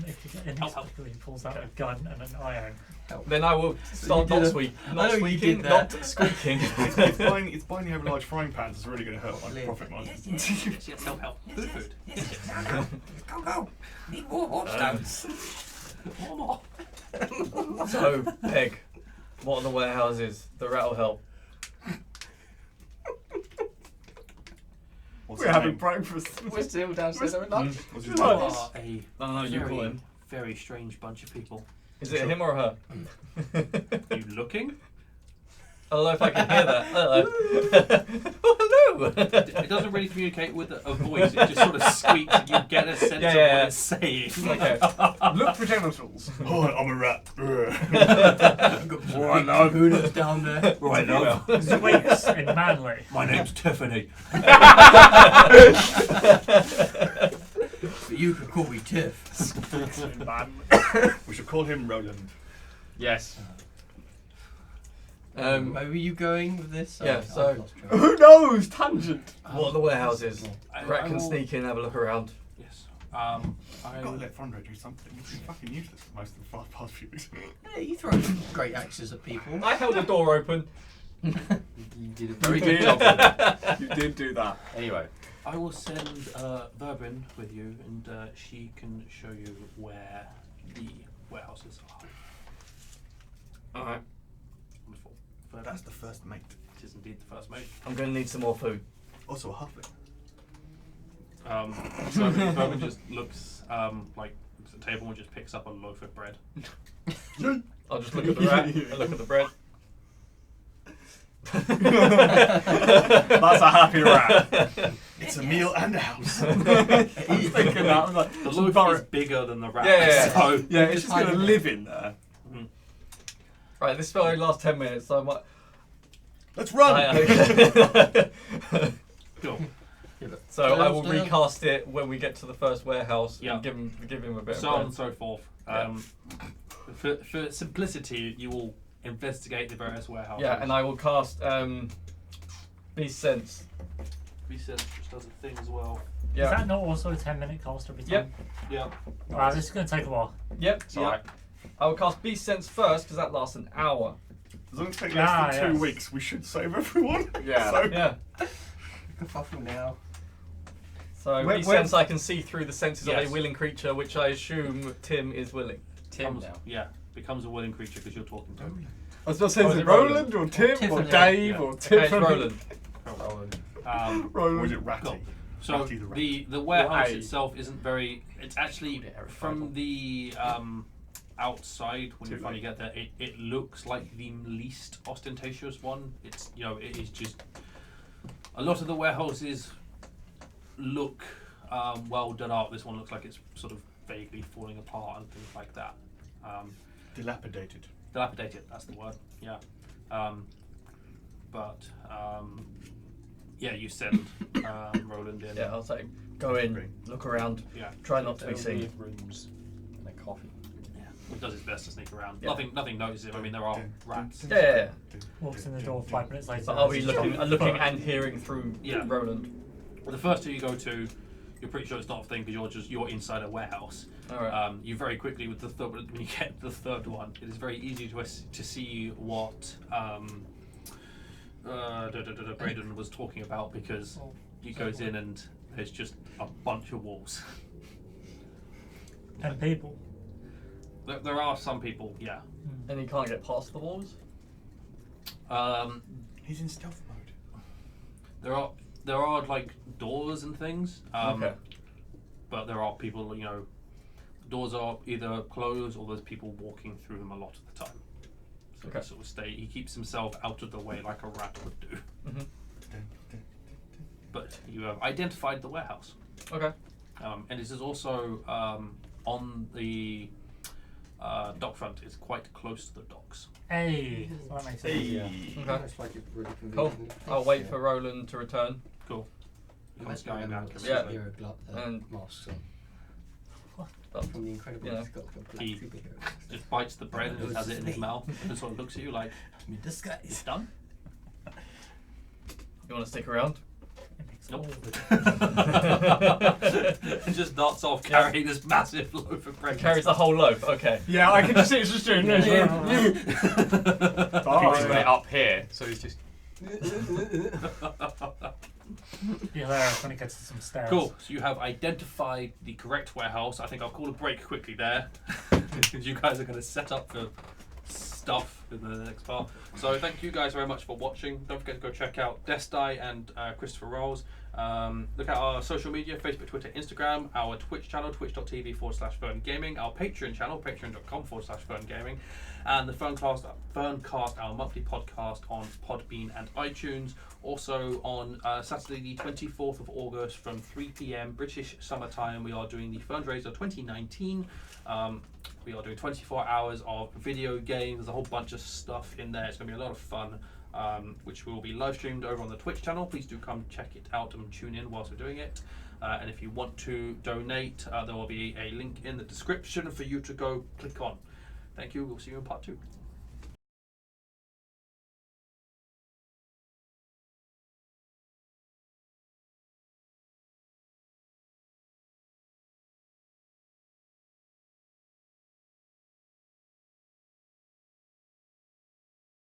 If you get inexplicably pulls out a gun and an iron. Then I will start did not a- squeak, I not know you squeaking, did that. not squeaking. It's binding over large frying pans is really going to hurt my profit margin. Yes, yes, help. Food. Go. Need more stones. More. So, Peg, what are the warehouses? The rat will help. What's We're his having name? breakfast. We're still downstairs having lunch. What's You his Right. name? are a No, you call very, him. very strange bunch of people. Is it him or her? You looking? I don't know if I can hear that. Hello. Oh, hello. It doesn't really communicate with a voice. It just sort of squeaks, and you get a sense of Yeah. what it's saying. Okay. Look for genitals. Oh, I'm a rat. Right now. Who's down there? Right, love. Squeaks in Manly. My name's Tiffany. But you could call me Tiff. We should call him Roland. Yes. Where were you going with this? Yeah, I've so- lost track. Who knows? Tangent. What are the warehouses? I Rat can will- sneak in, have a look around. Yes. I've got to let Throndraek do something. He's been fucking useless for most of the past few weeks. Yeah, you throw great axes at people. I held the door open. You did a very You good did. job. You did do that. Anyway, I will send Verbin with you, and she can show you where the warehouses are. Alright. Wonderful. That's the first mate. It is indeed the first mate. I'm going to need some more food. Also a halfling. Verbin just looks like at the table and just picks up a loaf of bread. I'll just look at the rat and look at the bread. That's a happy rat. It's a meal and a house. I was thinking that. I was like, The some loaf bar- is bigger than the rat. Yeah. So yeah, it's just going to live in there. Right, this will only last 10 minutes, so I might. Let's run! cool. So I will recast it when we get to the first warehouse Yeah. and give him a bit So of on bread. and so forth. For simplicity, you will investigate the various warehouses. Yeah, and I will cast Beast Sense. Research which does a thing as well. Is Yeah. that not also a 10-minute cost every time? Yep. Yeah. Wow, this is going to take a while. Yep. It's alright. I will cast Beast Sense first because that lasts an hour. As long as it takes less than 2 yes. weeks, we should save everyone. Yeah. So, Yeah. Kerfuffle now. So Where- Beast where- Sense, I can see through the senses of Yes. a willing creature, which I assume Tim is willing. Tim now. Yeah, becomes a willing creature because you're talking to him. I was about to say, Oh, is is it it Roland or Tim or Tiffany. Dave Yeah. or Okay, it's Tiffany? Roland. Roland. or is it Ratty? Cool. So Ratty the rat. the warehouse Why? itself isn't very. It's actually Eric from Bible. the outside when you Too finally late. get there. It looks like the least ostentatious one. It's it is just a lot of the warehouses look well done up. This one looks like it's sort of vaguely falling apart and things like that. Dilapidated. Dilapidated, that's the word. Yeah. Yeah, you send Roland in. Yeah, I'll say, go in, look around, Yeah. try not to be There'll seen. rooms and a coffee. He does his best to sneak around. Yeah. Nothing notices him. I mean, there are rats. Yeah. Walks in the door 5 minutes later. But I'll be as he's looking trying- and hearing through Yeah. Roland. The first two you go to, you're pretty sure it's not a thing because you're inside a warehouse. All right. You very quickly with the third when you get to the third one, it is very easy to see what Breydon was talking about because he goes in and there's just a bunch of walls. And people. There are some people, yeah. And he can't get past the walls. He's in stealth mode. There are like doors and things. Okay. But there are people, The doors are either closed or there's people walking through them a lot of the time. So Okay. he sort of he keeps himself out of the way like a rat would do. Mhm. But you have identified the warehouse. Okay. And this is also on the dock front. It's quite close to the docks. Hey, that makes sense. Okay. Looks like it's really Cool. convenient. I'll wait for Roland to return. Cool. Comes Imagine going having back. like a Yeah. superhero And- masks on. But From the Incredibles, Yeah. he's got like a black He- superhero. Just bites the bread and just has it in his mouth and sort of looks at you like, I'm in disguise. it's done? You want to stick around? It makes Nope. all the And just darts off carrying this massive loaf of bread. Carries the whole loaf. Okay. Yeah, I can just see it's just doing this. He's Bye. way up here, so he's just. Yeah, there, when it gets to some stairs. Cool. So you have identified the correct warehouse. I think I'll call a break quickly there. You guys are going to set up for stuff in the next part. So thank you guys very much for watching. Don't forget to go check out Deadeyes and Christopher Rolls. Look at our social media, Facebook, Twitter, Instagram, our Twitch channel, twitch.tv/FURN Gaming, our Patreon channel, patreon.com/FURN Gaming, and the FURNcast, our monthly podcast on Podbean and iTunes. Also on Saturday the 24th of August from 3 p.m. British summertime, we are doing the Fundraiser 2019. We are doing 24 hours of video games. There's a whole bunch of stuff in there. It's going to be a lot of fun, which will be live streamed over on the Twitch channel. Please do come check it out and tune in whilst we're doing it. And if you want to donate, there will be a link in the description for you to go click on. Thank you. We'll see you in part 2.